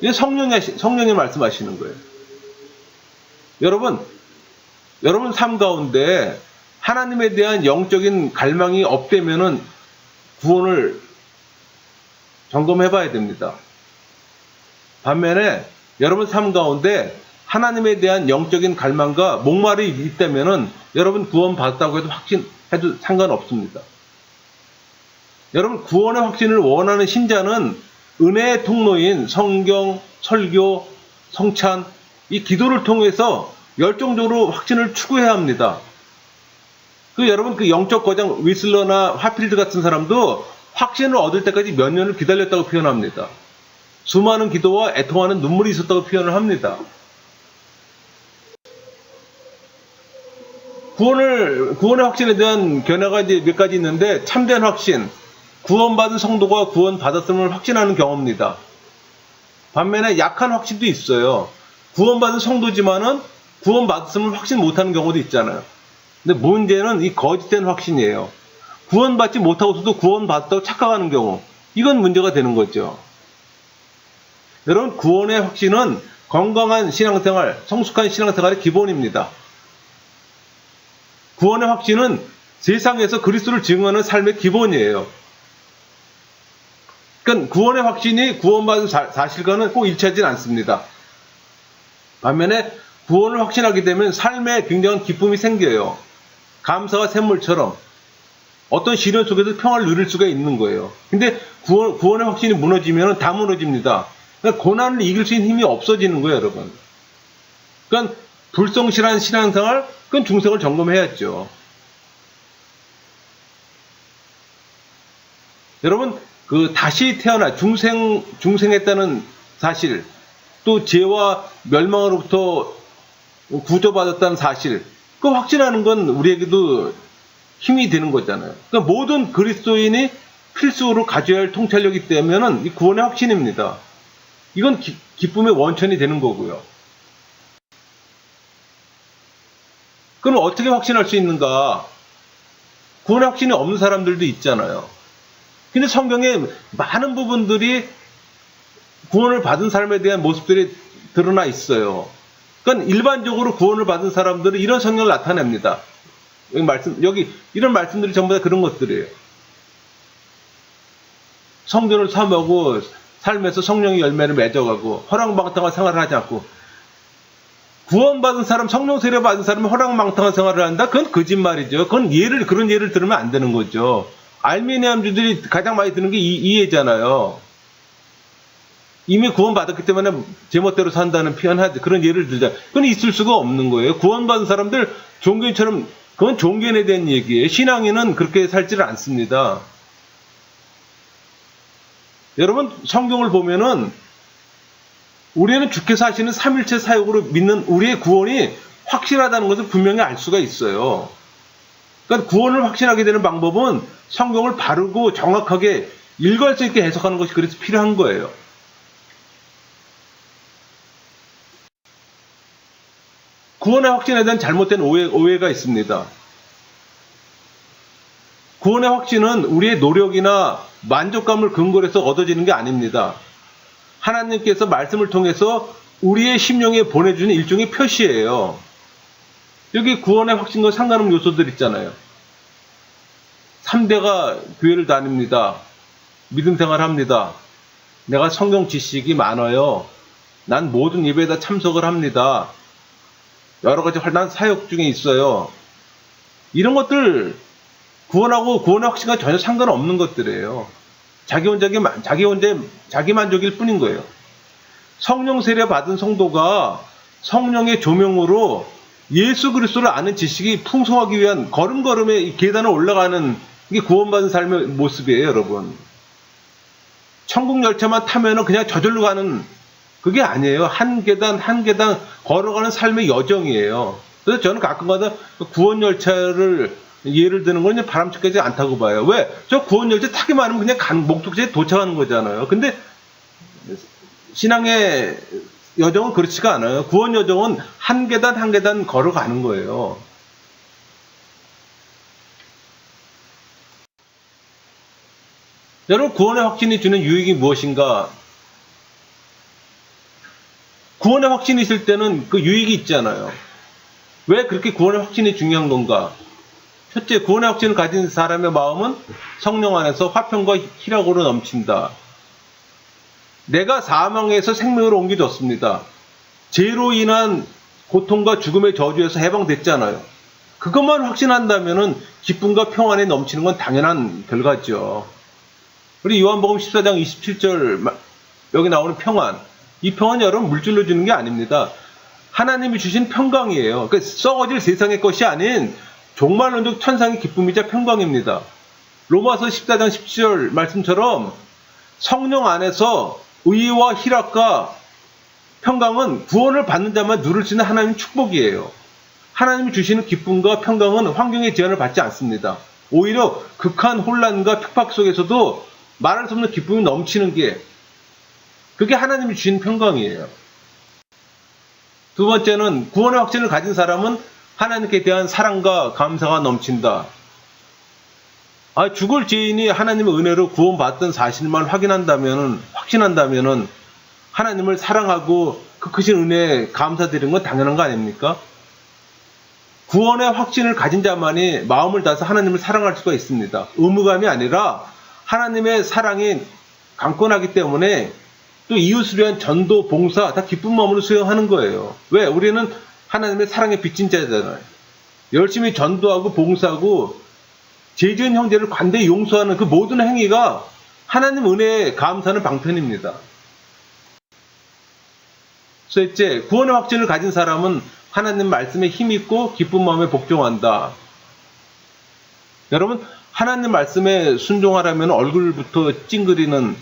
이게 성령이 말씀하시는 거예요. 여러분 삶 가운데 하나님에 대한 영적인 갈망이 없다면은 구원을 점검해 봐야 됩니다. 반면에 여러분 삶 가운데 하나님에 대한 영적인 갈망과 목말이 있다면은 여러분 구원 받았다고 해도 확신해도 상관없습니다. 여러분 구원의 확신을 원하는 신자는 은혜의 통로인 성경, 설교, 성찬, 이 기도를 통해서 열정적으로 확신을 추구해야 합니다. 여러분 영적 거장 위슬러나 화필드 같은 사람도 확신을 얻을 때까지 몇 년을 기다렸다고 표현합니다. 수많은 기도와 애통하는 눈물이 있었다고 표현을 합니다. 구원의 확신에 대한 견해가 이제 몇 가지 있는데 참된 확신, 구원받은 성도가 구원받았음을 확신하는 경우입니다. 반면에 약한 확신도 있어요. 구원받은 성도지만은 구원받았음을 확신 못하는 경우도 있잖아요. 근데 문제는 이 거짓된 확신이에요. 구원받지 못하고서도 구원받았다고 착각하는 경우, 이건 문제가 되는 거죠. 여러분 구원의 확신은 건강한 신앙생활, 성숙한 신앙생활의 기본입니다. 구원의 확신은 세상에서 그리스도를 증언하는 삶의 기본이에요. 그러니까 구원의 확신이 구원받은 사실과는 꼭 일치하지는 않습니다. 반면에 구원을 확신하게 되면 삶에 굉장한 기쁨이 생겨요. 감사와 샘물처럼 어떤 시련 속에서 평화를 누릴 수가 있는 거예요. 근데 구원의 확신이 무너지면 다 무너집니다. 그러니까 고난을 이길 수 있는 힘이 없어지는 거예요, 여러분. 그러니까 불성실한 신앙생활, 그건 중생을 점검해야죠. 여러분, 그 다시 태어나 중생했다는 사실, 또 죄와 멸망으로부터 구조받았다는 사실, 그 확신하는 건 우리에게도 힘이 되는 거잖아요. 그러니까 모든 그리스도인이 필수로 가져야 할 통찰력이 되면은 이 구원의 확신입니다. 이건 기쁨의 원천이 되는 거고요. 그럼 어떻게 확신할 수 있는가? 구원의 확신이 없는 사람들도 있잖아요. 근데 성경에 많은 부분들이 구원을 받은 삶에 대한 모습들이 드러나 있어요. 그러니까 일반적으로 구원을 받은 사람들은 이런 성격을 나타냅니다. 여기 이런 말씀들이 전부 다 그런 것들이에요. 성전을 사모하고 삶에서 성령의 열매를 맺어가고 허랑방탕한 생활을 하지 않고, 구원받은 사람, 성령 세례 받은 사람이 허랑방탕한 생활을 한다? 그건 거짓말이죠. 그건 그런 예를 들으면 안 되는 거죠. 알미니안주들이 가장 많이 드는 게 이 예잖아요. 이미 구원받았기 때문에 제멋대로 산다는 표현하지. 그런 예를 들자. 그건 있을 수가 없는 거예요. 구원받은 사람들 종교인처럼, 그건 종교인에 대한 얘기예요. 신앙인은 그렇게 살지를 않습니다. 여러분, 성경을 보면은 우리는 주께서 하시는 삼일체 사역으로 믿는 우리의 구원이 확실하다는 것을 분명히 알 수가 있어요. 그러니까 구원을 확신하게 되는 방법은 성경을 바르고 정확하게 일관성 수 있게 해석하는 것이 그래서 필요한 거예요. 구원의 확신에 대한 잘못된 오해가 있습니다. 구원의 확신은 우리의 노력이나 만족감을 근거로 해서 얻어지는 게 아닙니다. 하나님께서 말씀을 통해서 우리의 심령에 보내주는 일종의 표시예요. 여기 구원의 확신과 상관없는 요소들 있잖아요. 3대가 교회를 다닙니다. 믿음 생활합니다. 내가 성경 지식이 많아요. 난 모든 예배에 다 참석을 합니다. 여러 가지 활동한 사역 중에 있어요. 이런 것들 구원하고 구원의 확신과 전혀 상관없는 것들이에요. 자기 만족일 뿐인 거예요. 성령 세례 받은 성도가 성령의 조명으로 예수 그리스도를 아는 지식이 풍성하기 위한 걸음걸음의 이 계단을 올라가는 게 구원받은 삶의 모습이에요, 여러분. 천국 열차만 타면은 그냥 저절로 가는 그게 아니에요. 한 계단 한 계단 걸어가는 삶의 여정이에요. 그래서 저는 가끔가다 구원 열차를 예를 드는 건 바람직하지 않다고 봐요. 왜? 저 구원 열차 타기만 하면 그냥 목적지에 도착하는 거잖아요. 근데 신앙의 여정은 그렇지가 않아요. 구원 여정은 한 계단 한 계단 걸어가는 거예요. 여러분, 구원의 확신이 주는 유익이 무엇인가? 구원의 확신이 있을 때는 그 유익이 있잖아요. 왜 그렇게 구원의 확신이 중요한 건가? 첫째, 구원의 확신을 가진 사람의 마음은 성령 안에서 화평과 희락으로 넘친다. 내가 사망에서 생명으로 옮겨졌습니다. 죄로 인한 고통과 죽음의 저주에서 해방됐잖아요. 그것만 확신한다면 기쁨과 평안에 넘치는 건 당연한 결과죠. 우리 요한복음 14장 27절 여기 나오는 평안, 이 평안 여러분 물질로 주는 게 아닙니다. 하나님이 주신 평강이에요. 그러니까 썩어질 세상의 것이 아닌 종말론적 천상의 기쁨이자 평강입니다. 로마서 14장 17절 말씀처럼 성령 안에서 의와 희락과 평강은 구원을 받는 자만 누릴 수 있는 하나님의 축복이에요. 하나님이 주시는 기쁨과 평강은 환경의 제한을 받지 않습니다. 오히려 극한 혼란과 핍박 속에서도 말할 수 없는 기쁨이 넘치는 게 그게 하나님이 주신 평강이에요. 두 번째는 구원의 확신을 가진 사람은 하나님께 대한 사랑과 감사가 넘친다. 죽을 죄인이 하나님의 은혜로 구원받던 사실만 확신한다면 하나님을 사랑하고 그 크신 은혜에 감사드리는 건 당연한 거 아닙니까? 구원의 확신을 가진 자만이 마음을 다해서 하나님을 사랑할 수가 있습니다. 의무감이 아니라 하나님의 사랑이 강권하기 때문에 또 이웃을 위한 전도, 봉사 다 기쁜 마음으로 수행하는 거예요. 왜? 우리는 하나님의 사랑에 빚진 자잖아요. 열심히 전도하고 봉사하고 죄 지은 형제를 관대히 용서하는 그 모든 행위가 하나님 은혜에 감사하는 방편입니다. 셋째, 구원의 확신을 가진 사람은 하나님 말씀에 힘있고 기쁜 마음에 복종한다. 여러분, 하나님 말씀에 순종하라면 얼굴부터 찡그리는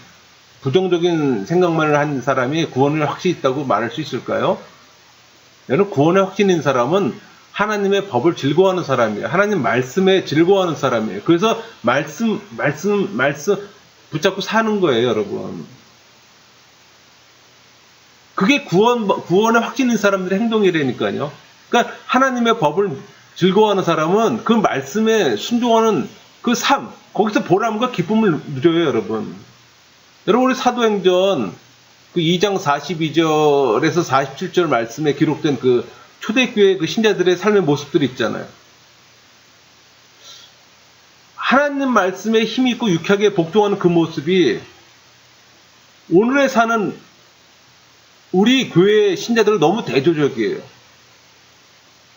부정적인 생각만을 한 사람이 구원을 확신이 있다고 말할 수 있을까요? 여러분, 구원의 확신인 사람은 하나님의 법을 즐거워하는 사람이에요. 하나님 말씀에 즐거워하는 사람이에요. 그래서 말씀 붙잡고 사는 거예요, 여러분. 그게 구원의 확신인 사람들의 행동이라니까요. 그러니까 하나님의 법을 즐거워하는 사람은 그 말씀에 순종하는 그 삶, 거기서 보람과 기쁨을 누려요, 여러분. 여러분, 우리 사도행전 그 2장 42절에서 47절 말씀에 기록된 그 초대교회 그 신자들의 삶의 모습들이 있잖아요. 하나님 말씀에 힘있고 유쾌하게 복종하는 그 모습이 오늘에 사는 우리 교회 신자들은 너무 대조적이에요.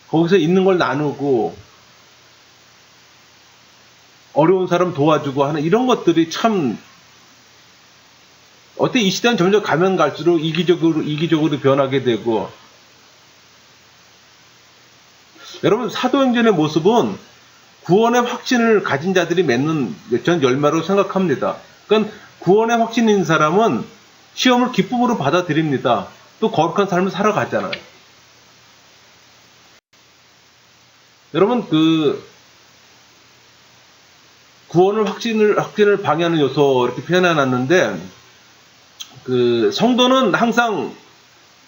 거기서 있는 걸 나누고 어려운 사람 도와주고 하는 이런 것들이 참 어때 이 시대는 점점 가면 갈수록 이기적으로 변하게 되고, 여러분 사도행전의 모습은 구원의 확신을 가진 자들이 맺는 전 열매로 생각합니다. 그러니까 구원의 확신인 사람은 시험을 기쁨으로 받아들입니다. 또 거룩한 삶을 살아가잖아요. 여러분, 그 구원을 확신을 방해하는 요소 이렇게 표현해놨는데, 그 성도는 항상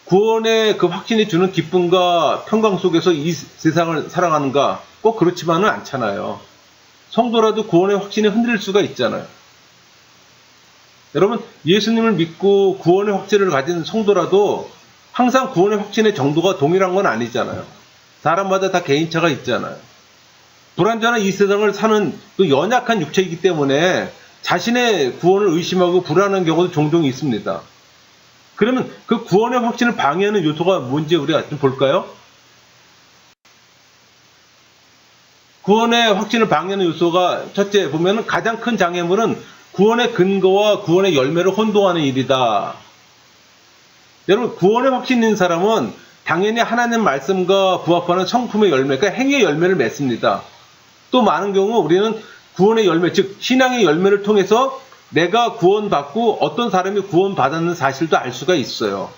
구원의 그 확신이 주는 기쁨과 평강 속에서 이 세상을 살아가는가? 꼭 그렇지만은 않잖아요. 성도라도 구원의 확신이 흔들릴 수가 있잖아요. 여러분, 예수님을 믿고 구원의 확신을 가진 성도라도 항상 구원의 확신의 정도가 동일한 건 아니잖아요. 사람마다 다 개인차가 있잖아요. 불완전한 이 세상을 사는 그 연약한 육체이기 때문에 자신의 구원을 의심하고 불안한 경우도 종종 있습니다. 그러면 그 구원의 확신을 방해하는 요소가 뭔지 우리가 좀 볼까요? 구원의 확신을 방해하는 요소가 첫째 보면 가장 큰 장애물은 구원의 근거와 구원의 열매를 혼동하는 일이다. 여러분, 구원의 확신 있는 사람은 당연히 하나님 말씀과 부합하는 성품의 열매, 그러니까 행위의 열매를 맺습니다. 또 많은 경우 우리는 구원의 열매, 즉 신앙의 열매를 통해서 내가 구원받고 어떤 사람이 구원받았는 사실도 알 수가 있어요.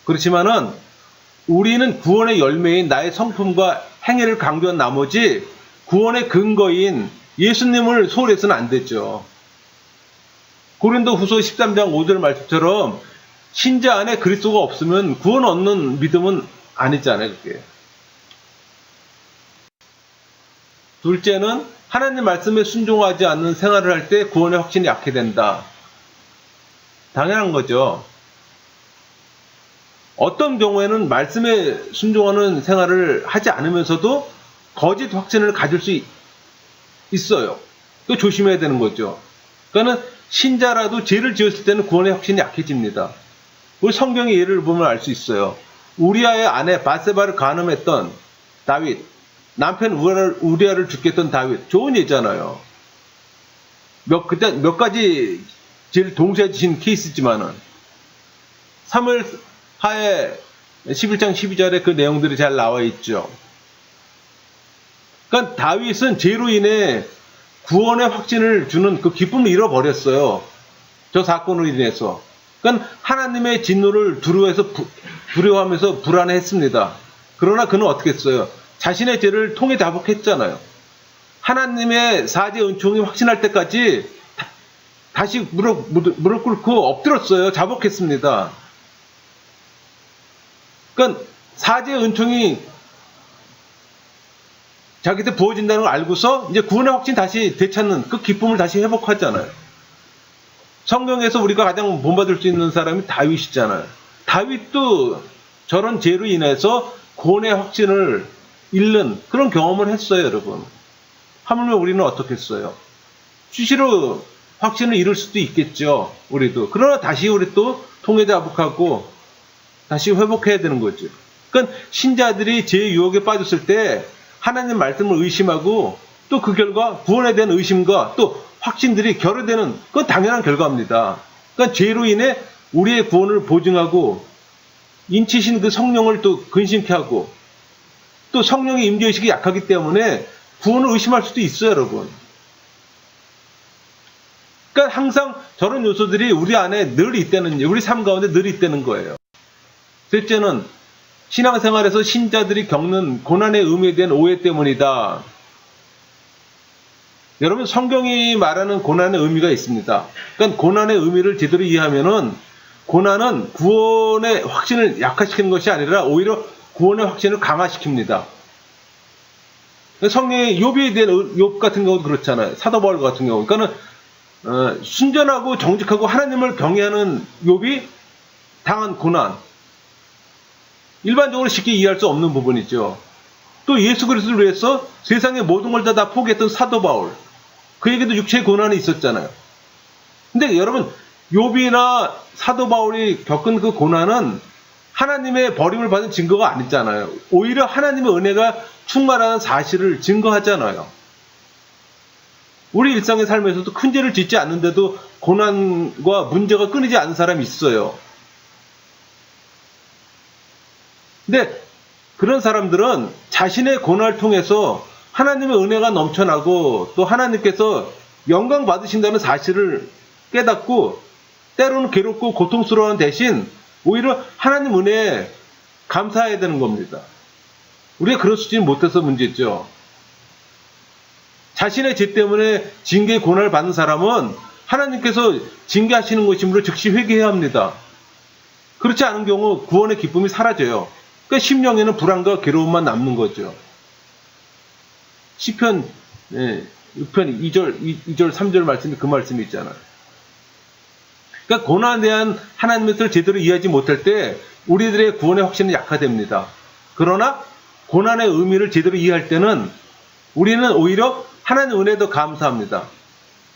그렇지만은 우리는 구원의 열매인 나의 성품과 행위를 강조한 나머지 구원의 근거인 예수님을 소홀해서는 안 되죠. 고린도후서 13장 5절 말씀처럼 신자 안에 그리스도가 없으면 구원 얻는 믿음은 아니잖아요, 그게. 둘째는 하나님 말씀에 순종하지 않는 생활을 할 때 구원의 확신이 약해 된다. 당연한 거죠. 어떤 경우에는 말씀에 순종하는 생활을 하지 않으면서도 거짓 확신을 가질 수 있어요. 또 조심해야 되는 거죠. 그러니까 신자라도 죄를 지었을 때는 구원의 확신이 약해집니다. 우리 성경의 예를 보면 알 수 있어요. 우리아의 아내 바세바를 간음했던 다윗, 남편 우리아를 죽게 했던 다윗, 좋은 예잖아요. 그때 몇 가지 죄를 동시에 지신 케이스지만은 사무엘 하에 11장 12절에 그 내용들이 잘 나와 있죠. 그러니까 다윗은 죄로 인해 구원의 확신을 주는 그 기쁨을 잃어버렸어요. 저 사건으로 인해서. 그러니까 하나님의 진노를 두려워하면서 불안해했습니다. 그러나 그는 어떻게 했어요? 자신의 죄를 통해 자복했잖아요. 하나님의 사죄 은총이 확신할 때까지 다시 무릎 꿇고 엎드렸어요. 자복했습니다. 그러니까 사죄 은총이 자기한테 부어진다는 걸 알고서 이제 구원의 확신 다시 되찾는 그 기쁨을 다시 회복하잖아요. 성경에서 우리가 가장 본받을 수 있는 사람이 다윗이잖아요. 다윗도 저런 죄로 인해서 구원의 확신을 잃는 그런 경험을 했어요, 여러분. 하물며 우리는 어떻게 했어요? 수시로 확신을 잃을 수도 있겠죠, 우리도. 그러나 다시 우리 또 통회자복하고 다시 회복해야 되는 거죠. 그러니까 신자들이 죄의 유혹에 빠졌을 때 하나님 말씀을 의심하고 또 그 결과 구원에 대한 의심과 또 확신들이 결여되는 그건 당연한 결과입니다. 그러니까 죄로 인해 우리의 구원을 보증하고 인치신 그 성령을 또 근심케 하고 또 성령의 임재의식이 약하기 때문에 구원을 의심할 수도 있어요, 여러분. 그러니까 항상 저런 요소들이 우리 안에 늘 있다는, 우리 삶 가운데 늘 있다는 거예요. 셋째는 신앙생활에서 신자들이 겪는 고난의 의미에 대한 오해 때문이다. 여러분, 성경이 말하는 고난의 의미가 있습니다. 그러니까 고난의 의미를 제대로 이해하면은 고난은 구원의 확신을 약화시키는 것이 아니라 오히려 구원의 확신을 강화시킵니다. 성경의 욥에 대한 욥 같은 경우도 그렇잖아요. 사도 바울 같은 경우. 그러니까는 순전하고 정직하고 하나님을 경외하는 욥이 당한 고난. 일반적으로 쉽게 이해할 수 없는 부분이죠. 또 예수 그리스도를 위해서 세상의 모든 걸 다 포기했던 사도 바울. 그에게도 육체의 고난이 있었잖아요. 근데 여러분, 욥이나 사도 바울이 겪은 그 고난은 하나님의 버림을 받은 증거가 아니잖아요. 오히려 하나님의 은혜가 충만하는 사실을 증거하잖아요. 우리 일상의 삶에서도 큰 죄를 짓지 않는데도 고난과 문제가 끊이지 않는 사람이 있어요. 근데 그런 사람들은 자신의 고난을 통해서 하나님의 은혜가 넘쳐나고 또 하나님께서 영광 받으신다는 사실을 깨닫고 때로는 괴롭고 고통스러운 대신 오히려 하나님 은혜에 감사해야 되는 겁니다. 우리가 그럴 수 있지 못해서 문제죠. 자신의 죄 때문에 징계의 고난을 받는 사람은 하나님께서 징계하시는 것이므로 즉시 회개해야 합니다. 그렇지 않은 경우 구원의 기쁨이 사라져요. 그러니까 심령에는 불안과 괴로움만 남는 거죠. 시편 6편 2절 3절 말씀이 그 말씀이 있잖아요. 그러니까 고난에 대한 하나님의 뜻을 제대로 이해하지 못할 때 우리들의 구원의 확신은 약화됩니다. 그러나 고난의 의미를 제대로 이해할 때는 우리는 오히려 하나님의 은혜에 더 감사합니다.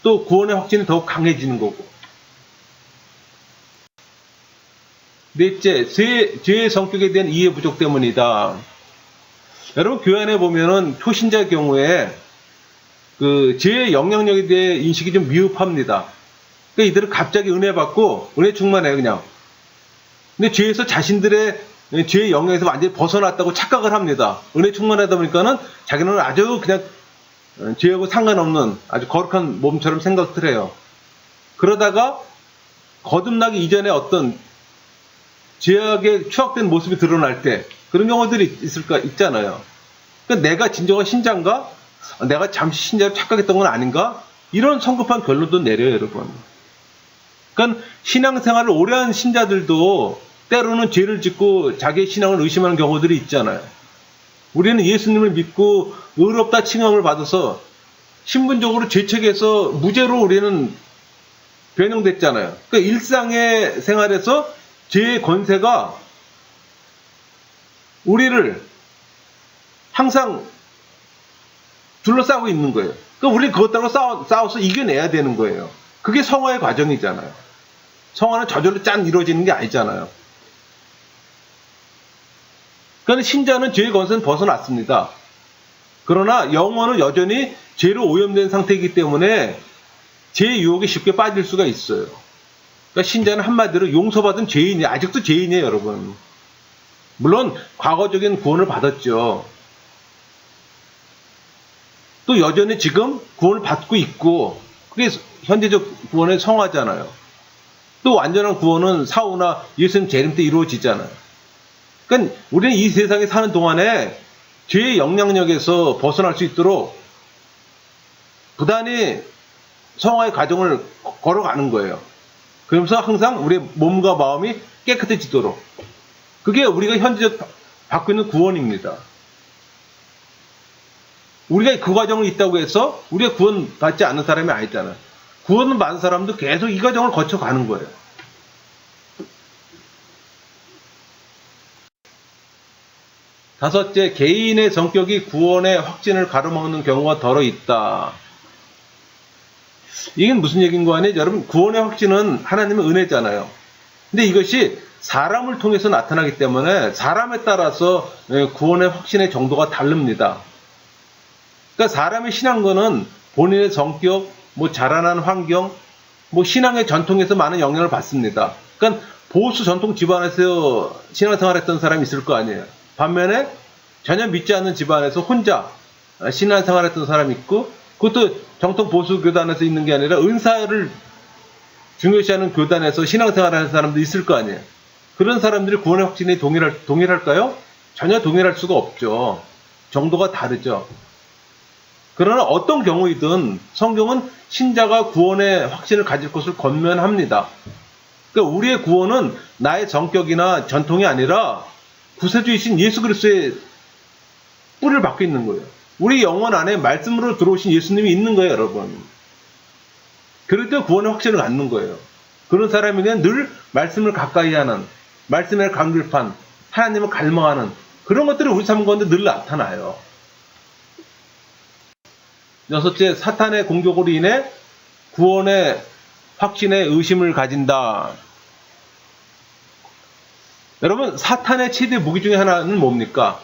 또 구원의 확신이 더욱 강해지는 거고. 넷째, 죄의 성격에 대한 이해 부족 때문이다. 여러분, 교회 안에 보면은 초신자의 경우에 그 죄의 영향력에 대해 인식이 좀 미흡합니다. 그러니까 이들은 갑자기 은혜 받고 은혜 충만해요, 그냥. 근데 죄에서 자신들의 죄의 영향에서 완전히 벗어났다고 착각을 합니다. 은혜 충만하다 보니까는 자기는 아주 그냥 죄하고 상관없는 아주 거룩한 몸처럼 생각을 해요. 그러다가 거듭나기 이전에 어떤 죄악의 추악된 모습이 드러날 때 그런 경우들이 있잖아요. 그러니까 내가 진정한 신자인가? 내가 잠시 신자로 착각했던 건 아닌가? 이런 성급한 결론도 내려요, 여러분. 그러니까 신앙생활을 오래 한 신자들도 때로는 죄를 짓고 자기의 신앙을 의심하는 경우들이 있잖아요. 우리는 예수님을 믿고 의롭다 칭함을 받아서 신분적으로 죄책에서 무죄로 우리는 변형됐잖아요. 그러니까 일상의 생활에서 죄의 권세가 우리를 항상 둘러싸고 있는 거예요. 그러니까 우리는 그것들하고 싸워서 이겨내야 되는 거예요. 그게 성화의 과정이잖아요. 성화는 저절로 짠 이루어지는 게 아니잖아요. 그러니까 신자는 죄의 권세는 벗어났습니다. 그러나 영혼은 여전히 죄로 오염된 상태이기 때문에 죄의 유혹에 쉽게 빠질 수가 있어요. 그러니까 신자는 한마디로 용서받은 죄인이에요. 아직도 죄인이에요, 여러분. 물론 과거적인 구원을 받았죠. 또 여전히 지금 구원을 받고 있고 그게 현재적 구원의 성화잖아요. 또 완전한 구원은 사후나 예수님 재림 때 이루어지잖아요. 그러니까 우리는 이 세상에 사는 동안에 죄의 영향력에서 벗어날 수 있도록 부단히 성화의 과정을 걸어가는 거예요. 그러면서 항상 우리의 몸과 마음이 깨끗해지도록. 그게 우리가 현재적 받고 있는 구원입니다. 우리가 그 과정을 있다고 해서 우리가 구원받지 않는 사람이 아니잖아요. 구원을 받은 사람도 계속 이 과정을 거쳐가는 거예요. 다섯째, 개인의 성격이 구원의 확신을 가로막는 경우가 더러 있다. 이게 무슨 얘기인 거 아니에요? 여러분, 구원의 확신은 하나님의 은혜잖아요. 근데 이것이 사람을 통해서 나타나기 때문에 사람에 따라서 구원의 확신의 정도가 다릅니다. 그러니까 사람의 신앙과는 본인의 성격, 자라난 환경, 신앙의 전통에서 많은 영향을 받습니다. 그러니까 보수 전통 집안에서 신앙생활했던 사람이 있을 거 아니에요. 반면에 전혀 믿지 않는 집안에서 혼자 신앙생활했던 사람이 있고 그것도 정통 보수 교단에서 있는 게 아니라 은사를 중요시하는 교단에서 신앙생활하는 사람도 있을 거 아니에요. 그런 사람들이 구원의 확신에 동일할까요? 전혀 동일할 수가 없죠. 정도가 다르죠. 그러나 어떤 경우이든 성경은 신자가 구원의 확신을 가질 것을 권면합니다. 그러니까 우리의 구원은 나의 성격이나 전통이 아니라 구세주이신 예수 그리스도의 뿌리를 받고 있는 거예요. 우리 영혼 안에 말씀으로 들어오신 예수님이 있는 거예요, 여러분. 그럴 때 구원의 확신을 갖는 거예요. 그런 사람에게는 늘 말씀을 가까이 하는, 말씀에 간글판, 하나님을 갈망하는 그런 것들이 우리 삶 가운데 늘 나타나요. 여섯째, 사탄의 공격으로 인해 구원의 확신에 의심을 가진다. 여러분, 사탄의 최대 무기 중에 하나는 뭡니까?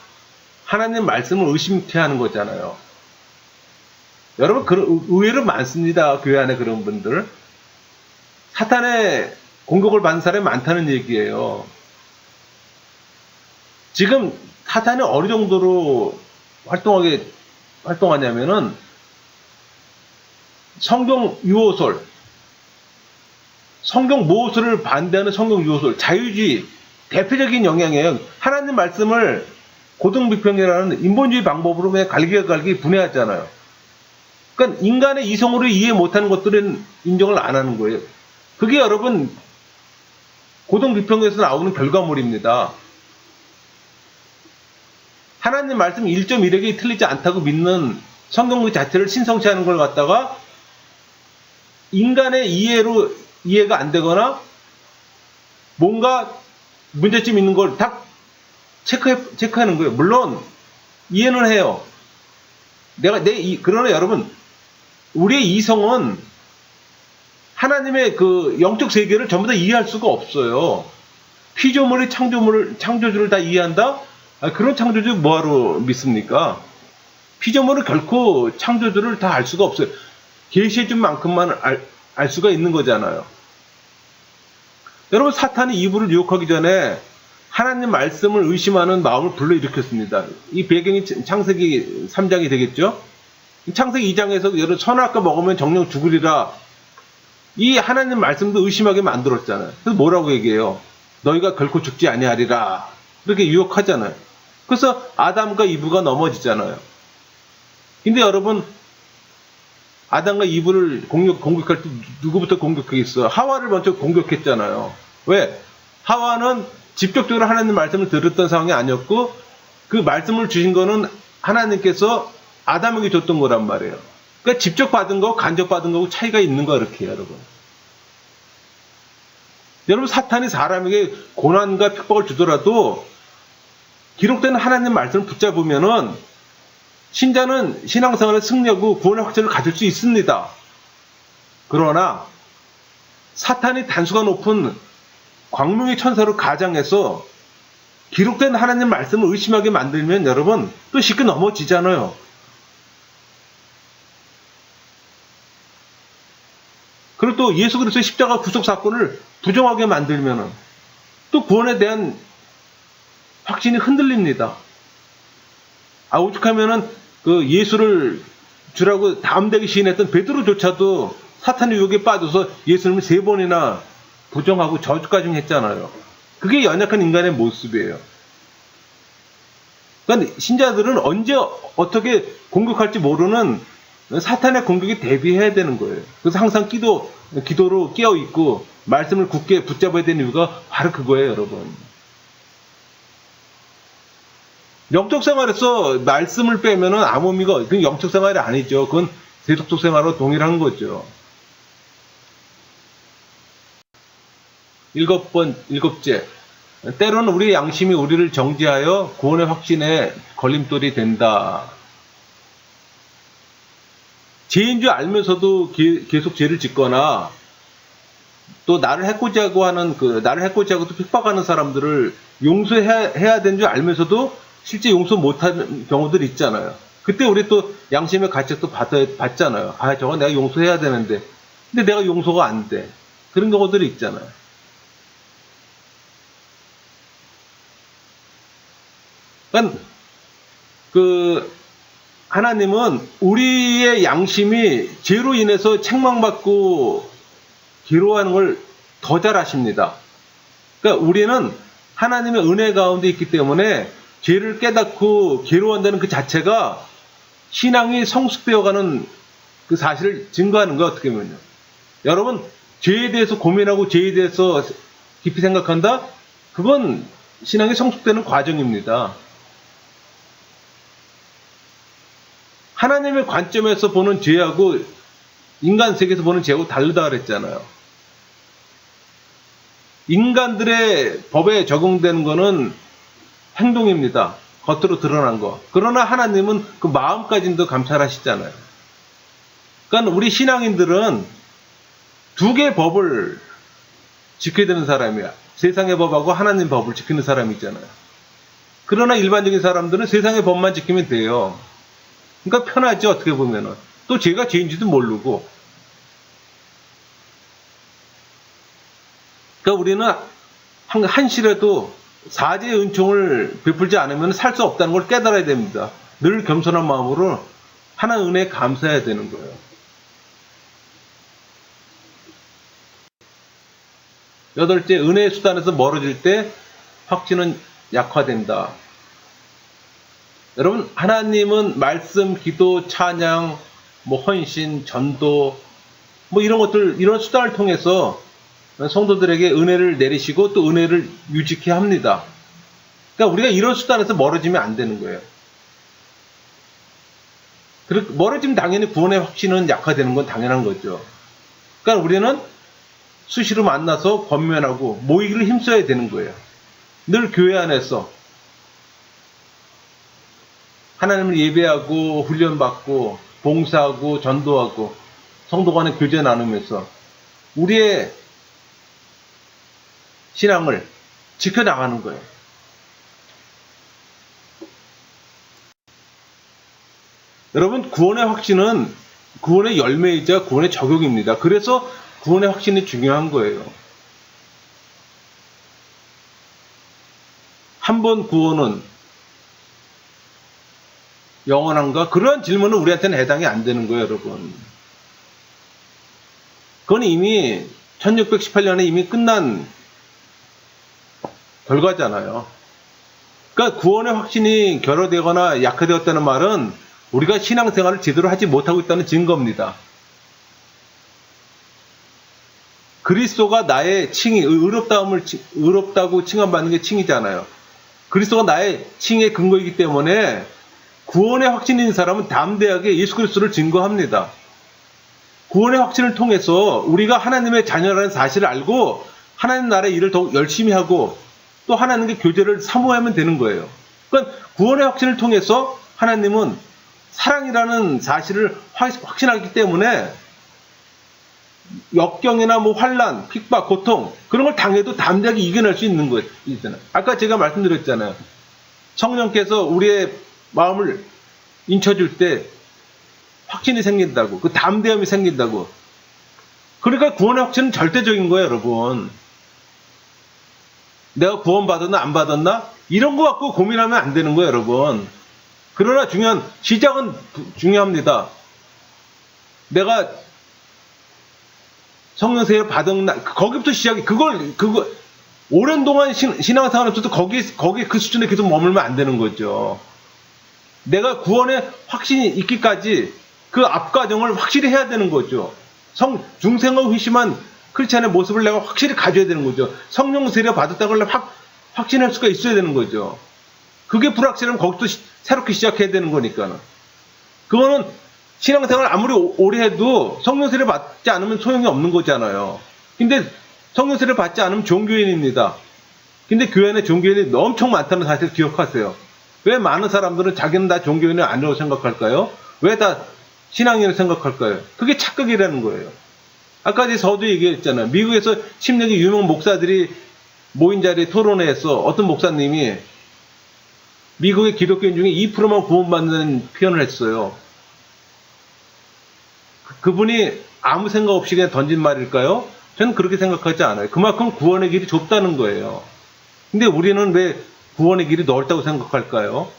하나님 말씀을 의심케 하는 거잖아요. 여러분, 의외로 많습니다. 교회 안에 그런 분들. 사탄의 공격을 받는 사람이 많다는 얘기예요. 지금 사탄이 어느 정도로 활동하냐면은 성경 유호설, 성경 모호설을 반대하는 성경 유호설, 자유주의 대표적인 영향이에요. 하나님 말씀을 고등비평이라는 인본주의 방법으로 그냥 갈기 분해하잖아요. 그러니까 인간의 이성으로 이해 못하는 것들은 인정을 안 하는 거예요. 그게 여러분 고등비평에서 나오는 결과물입니다. 하나님 말씀 1.1획이 틀리지 않다고 믿는 성경 그 자체를 신성시하는 걸 갖다가 인간의 이해가 안 되거나 뭔가 문제점 있는 걸 다 체크하는 거예요. 물론 이해는 해요. 그러나 여러분, 우리의 이성은 하나님의 그 영적 세계를 전부 다 이해할 수가 없어요. 피조물이 창조주를 다 이해한다? 그런 창조주 뭐하러 믿습니까? 피조물은 결코 창조주를 다 알 수가 없어요. 계시해준 만큼만 알 수가 있는 거잖아요. 여러분, 사탄이 이브를 유혹하기 전에 하나님 말씀을 의심하는 마음을 불러일으켰습니다. 이 배경이 창세기 3장이 되겠죠? 창세기 2장에서 여러분 선악과 먹으면 정령 죽으리라. 이 하나님 말씀도 의심하게 만들었잖아요. 그래서 뭐라고 얘기해요? 너희가 결코 죽지 아니하리라. 그렇게 유혹하잖아요. 그래서 아담과 이브가 넘어지잖아요. 근데 여러분, 아담과 이브를 공격할 때 누구부터 공격했어요? 하와를 먼저 공격했잖아요. 왜? 하와는 직접적으로 하나님 말씀을 들었던 상황이 아니었고 그 말씀을 주신 거는 하나님께서 아담에게 줬던 거란 말이에요. 그러니까 직접 받은 거, 간접 받은 거고 차이가 있는 거 이렇게 여러분. 여러분, 사탄이 사람에게 고난과 핍박을 주더라도 기록된 하나님 말씀을 붙잡으면은 신자는 신앙생활에 승리하고 구원의 확신을 가질 수 있습니다. 그러나 사탄이 단수가 높은 광명의 천사로 가장해서 기록된 하나님 말씀을 의심하게 만들면 여러분 또 쉽게 넘어지잖아요. 그리고 또 예수 그리스도의 십자가 구속 사건을 부정하게 만들면 또 구원에 대한 확신이 흔들립니다. 오죽하면은 그 예수를 주라고 담대하게 시인했던 베드로조차도 사탄의 유혹에 빠져서 예수님을 3번이나 부정하고 저주까지 했잖아요. 그게 연약한 인간의 모습이에요. 그러니까 신자들은 언제 어떻게 공격할지 모르는 사탄의 공격에 대비해야 되는 거예요. 그래서 항상 기도로 깨어 있고 말씀을 굳게 붙잡아야 되는 이유가 바로 그거예요, 여러분. 영적 생활에서 말씀을 빼면은 아무 의미가, 그건 영적 생활이 아니죠. 그건 세속적 생활과 동일한 거죠. 일곱째. 때로는 우리의 양심이 우리를 정죄하여 구원의 확신에 걸림돌이 된다. 죄인 줄 알면서도 계속 죄를 짓거나 또 나를 해코지하고 또 핍박하는 사람들을 용서해야 되는 줄 알면서도 실제 용서 못하는 경우들 있잖아요. 그때 우리 또 양심의 가책도 받잖아요. 저거 내가 용서해야 되는데 근데 내가 용서가 안 돼. 그런 경우들이 있잖아요. 그러니까 하나님은 우리의 양심이 죄로 인해서 책망받고 괴로워하는 걸 더 잘 아십니다. 그러니까 우리는 하나님의 은혜 가운데 있기 때문에 죄를 깨닫고 괴로워한다는 그 자체가 신앙이 성숙되어가는 그 사실을 증거하는 거예요. 어떻게 보면요. 여러분, 죄에 대해서 고민하고 죄에 대해서 깊이 생각한다? 그건 신앙이 성숙되는 과정입니다. 하나님의 관점에서 보는 죄하고 인간 세계에서 보는 죄하고 다르다 그랬잖아요. 인간들의 법에 적용되는 거는 행동입니다. 겉으로 드러난 거. 그러나 하나님은 그 마음까지도 감찰하시잖아요. 그러니까 우리 신앙인들은 두 개의 법을 지켜야 되는 사람이야. 세상의 법하고 하나님 법을 지키는 사람이잖아요. 그러나 일반적인 사람들은 세상의 법만 지키면 돼요. 그러니까 편하죠, 어떻게 보면은. 또 죄가 죄인지도 모르고. 그러니까 우리는 한시라도 사죄의 은총을 베풀지 않으면 살 수 없다는 걸 깨달아야 됩니다. 늘 겸손한 마음으로 하나님의 은혜에 감사해야 되는 거예요. 여덟째, 은혜의 수단에서 멀어질 때 확신은 약화된다. 여러분, 하나님은 말씀, 기도, 찬양, 헌신, 전도, 이런 것들, 이런 수단을 통해서 성도들에게 은혜를 내리시고 또 은혜를 유지케 합니다. 그러니까 우리가 이런 수단에서 멀어지면 안 되는 거예요. 멀어지면 당연히 구원의 확신은 약화되는 건 당연한 거죠. 그러니까 우리는 수시로 만나서 권면하고 모이기를 힘써야 되는 거예요. 늘 교회 안에서 하나님을 예배하고 훈련받고 봉사하고 전도하고 성도 간의 교제 나누면서 우리의 신앙을 지켜나가는 거예요. 여러분, 구원의 확신은 구원의 열매이자 구원의 적용입니다. 그래서 구원의 확신이 중요한 거예요. 한 번 구원은 영원한가? 그런 질문은 우리한테는 해당이 안 되는 거예요, 여러분. 그건 이미 1618년에 이미 끝난 결과잖아요. 그러니까 구원의 확신이 결여되거나 약화되었다는 말은 우리가 신앙생활을 제대로 하지 못하고 있다는 증거입니다. 그리스도가 나의 칭의, 의롭다고 칭함받는 게 칭이잖아요. 그리스도가 나의 칭의 근거이기 때문에 구원의 확신이 있는 사람은 담대하게 예수 그리스도를 증거합니다. 구원의 확신을 통해서 우리가 하나님의 자녀라는 사실을 알고 하나님 나라의 일을 더욱 열심히 하고 또 하나님께 교제를 사모하면 되는 거예요. 그러니까 구원의 확신을 통해서 하나님은 사랑이라는 사실을 확신하기 때문에 역경이나 환난, 핍박, 고통 그런 걸 당해도 담대하게 이겨낼 수 있는 거잖아요. 아까 제가 말씀드렸잖아요. 성령께서 우리의 마음을 인쳐줄 때 확신이 생긴다고, 그 담대함이 생긴다고. 그러니까 구원의 확신은 절대적인 거예요, 여러분. 내가 구원받았나 안 받았나? 이런 거 갖고 고민하면 안 되는 거예요, 여러분. 그러나 시작은 중요합니다. 내가 성령 세례를 받은 날, 거기부터 시작이, 오랜 동안 신앙생활 없어도 거기 그 수준에 계속 머물면 안 되는 거죠. 내가 구원의 확신이 있기까지 그 앞과정을 확실히 해야 되는 거죠. 중생하고 회심한 크리스찬의 모습을 내가 확실히 가져야 되는 거죠. 성령 세례 받았다고 확신할 수가 있어야 되는 거죠. 그게 불확실하면 거기서 새롭게 시작해야 되는 거니까. 그거는 신앙생활 아무리 오래 해도 성령 세례 받지 않으면 소용이 없는 거잖아요. 근데 성령 세례 받지 않으면 종교인입니다. 근데 교회 안에 종교인이 엄청 많다는 사실을 기억하세요. 왜 많은 사람들은 자기는 다 종교인이 아니라고 생각할까요? 왜 다 신앙인을 생각할까요? 그게 착각이라는 거예요. 아까 저도 얘기했잖아요. 미국에서 심리학의 유명 목사들이 모인 자리에 토론회에서 어떤 목사님이 미국의 기독교인 중에 2%만 구원받는 표현을 했어요. 그분이 아무 생각 없이 그냥 던진 말일까요? 저는 그렇게 생각하지 않아요. 그만큼 구원의 길이 좁다는 거예요. 근데 우리는 왜 구원의 길이 넓다고 생각할까요?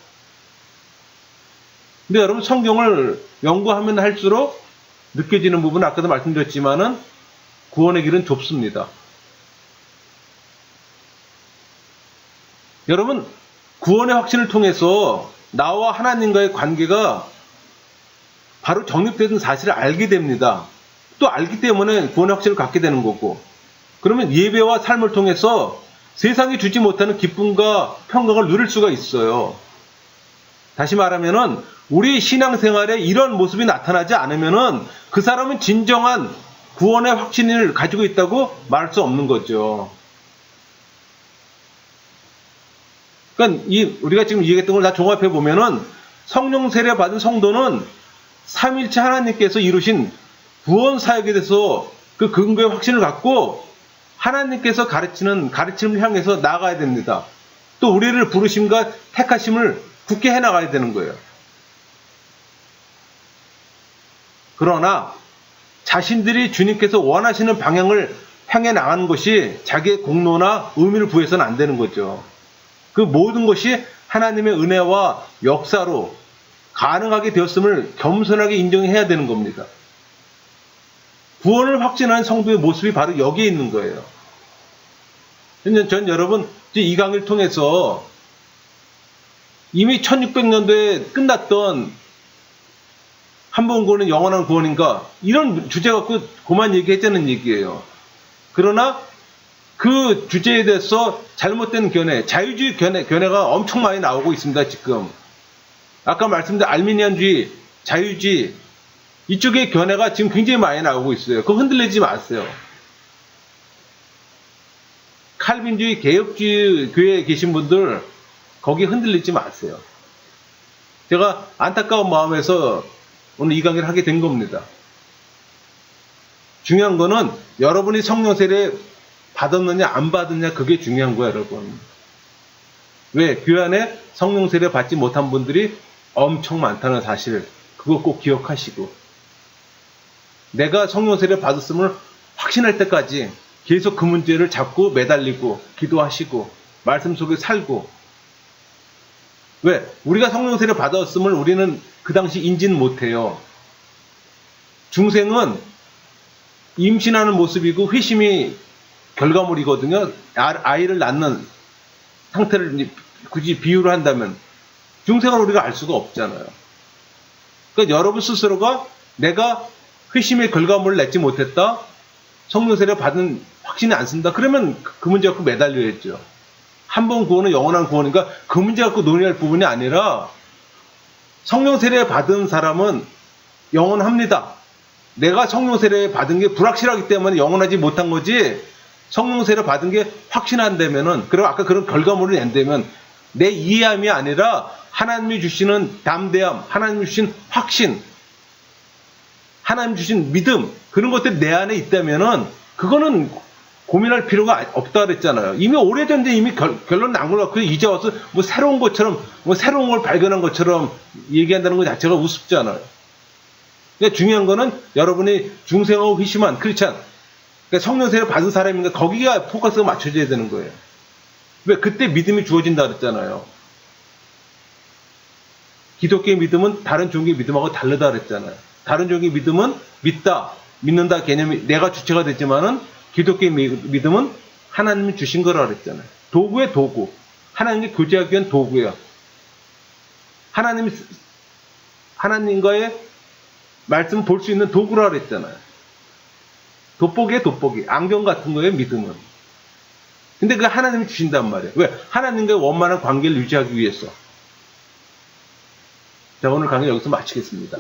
근데 여러분 성경을 연구하면 할수록 느껴지는 부분은 아까도 말씀드렸지만은 구원의 길은 좁습니다. 여러분 구원의 확신을 통해서 나와 하나님과의 관계가 바로 정립되는 사실을 알게 됩니다. 또 알기 때문에 구원의 확신을 갖게 되는 거고, 그러면 예배와 삶을 통해서 세상이 주지 못하는 기쁨과 평강을 누릴 수가 있어요. 다시 말하면은 우리 신앙생활에 이런 모습이 나타나지 않으면은 그 사람은 진정한 구원의 확신을 가지고 있다고 말할 수 없는 거죠. 그러니까 우리가 지금 얘기했던 걸 다 종합해 보면은 성령 세례 받은 성도는 삼일체 하나님께서 이루신 구원 사역에 대해서 그 근거의 확신을 갖고 하나님께서 가르치는 가르침을 향해서 나아가야 됩니다. 또 우리를 부르심과 택하심을 굳게 해나가야 되는 거예요. 그러나 자신들이 주님께서 원하시는 방향을 향해 나가는 것이 자기의 공로나 의미를 부여해서는 안 되는 거죠. 그 모든 것이 하나님의 은혜와 역사로 가능하게 되었음을 겸손하게 인정해야 되는 겁니다. 구원을 확신한 성도의 모습이 바로 여기에 있는 거예요. 전 여러분 이 강의를 통해서 이미 1600년도에 끝났던 한 번 구원은 영원한 구원인가 이런 주제 갖고 그만 얘기했다는 얘기예요. 그러나 그 주제에 대해서 잘못된 견해, 자유주의 견해가 엄청 많이 나오고 있습니다. 지금 아까 말씀드린 알미니안주의, 자유주의 이쪽의 견해가 지금 굉장히 많이 나오고 있어요. 그거 흔들리지 마세요. 칼빈주의, 개혁주의 교회에 계신 분들 거기 흔들리지 마세요. 제가 안타까운 마음에서 오늘 이 강의를 하게 된 겁니다. 중요한 거는 여러분이 성령 세례 받았느냐 안 받았느냐 그게 중요한 거예요, 여러분. 왜? 교회 안에 성령 세례 받지 못한 분들이 엄청 많다는 사실, 그거 꼭 기억하시고, 내가 성령 세례 받았음을 확신할 때까지 계속 그 문제를 잡고 매달리고 기도하시고 말씀 속에 살고. 왜? 우리가 성령 세례 받았음을 우리는 그 당시 인지는 못해요. 중생은 임신하는 모습이고 회심이 결과물이거든요. 아이를 낳는 상태를 굳이 비유를 한다면 중생을 우리가 알 수가 없잖아요. 그러니까 여러분 스스로가 내가 회심의 결과물을 맺지 못했다, 성령 세례 받은 확신이 안 쓴다, 그러면 그 문제 갖고 매달려야죠. 한 번 구원은 영원한 구원이니까 그 문제 갖고 논의할 부분이 아니라 성령 세례 받은 사람은 영원합니다. 내가 성령 세례 받은 게 불확실하기 때문에 영원하지 못한 거지, 성령 세례 받은 게 확신한다면은, 그리고 아까 그런 결과물을 낸다면 내 이해함이 아니라 하나님이 주시는 담대함, 하나님이 주신 확신, 하나님 주신 믿음, 그런 것들이 내 안에 있다면은 그거는 고민할 필요가 없다 그랬잖아요. 이미 오래전에 이미 결론 난 걸 갖고 이제 와서 뭐 새로운 것처럼, 뭐 새로운 걸 발견한 것처럼 얘기한다는 것 자체가 우습잖아요. 그러니까 중요한 거는 여러분이 중생하고 회심한 크리스찬, 그러니까 성령 세례 받은 사람인가 거기가 포커스가 맞춰져야 되는 거예요. 왜? 그때 믿음이 주어진다 그랬잖아요. 기독교의 믿음은 다른 종교의 믿음하고 다르다 그랬잖아요. 다른 종교의 믿음은 믿다, 믿는다 개념이 내가 주체가 됐지만은 기독교의 믿음은 하나님이 주신 거라 그랬잖아요. 도구의 도구. 하나님과 교제하기 위한 도구예요. 하나님과의 말씀을 볼 수 있는 도구라 그랬잖아요. 돋보기에 돋보기. 안경 같은 거예요, 믿음은. 근데 그 하나님이 주신단 말이에요. 왜? 하나님과의 원만한 관계를 유지하기 위해서. 자, 오늘 강의 여기서 마치겠습니다.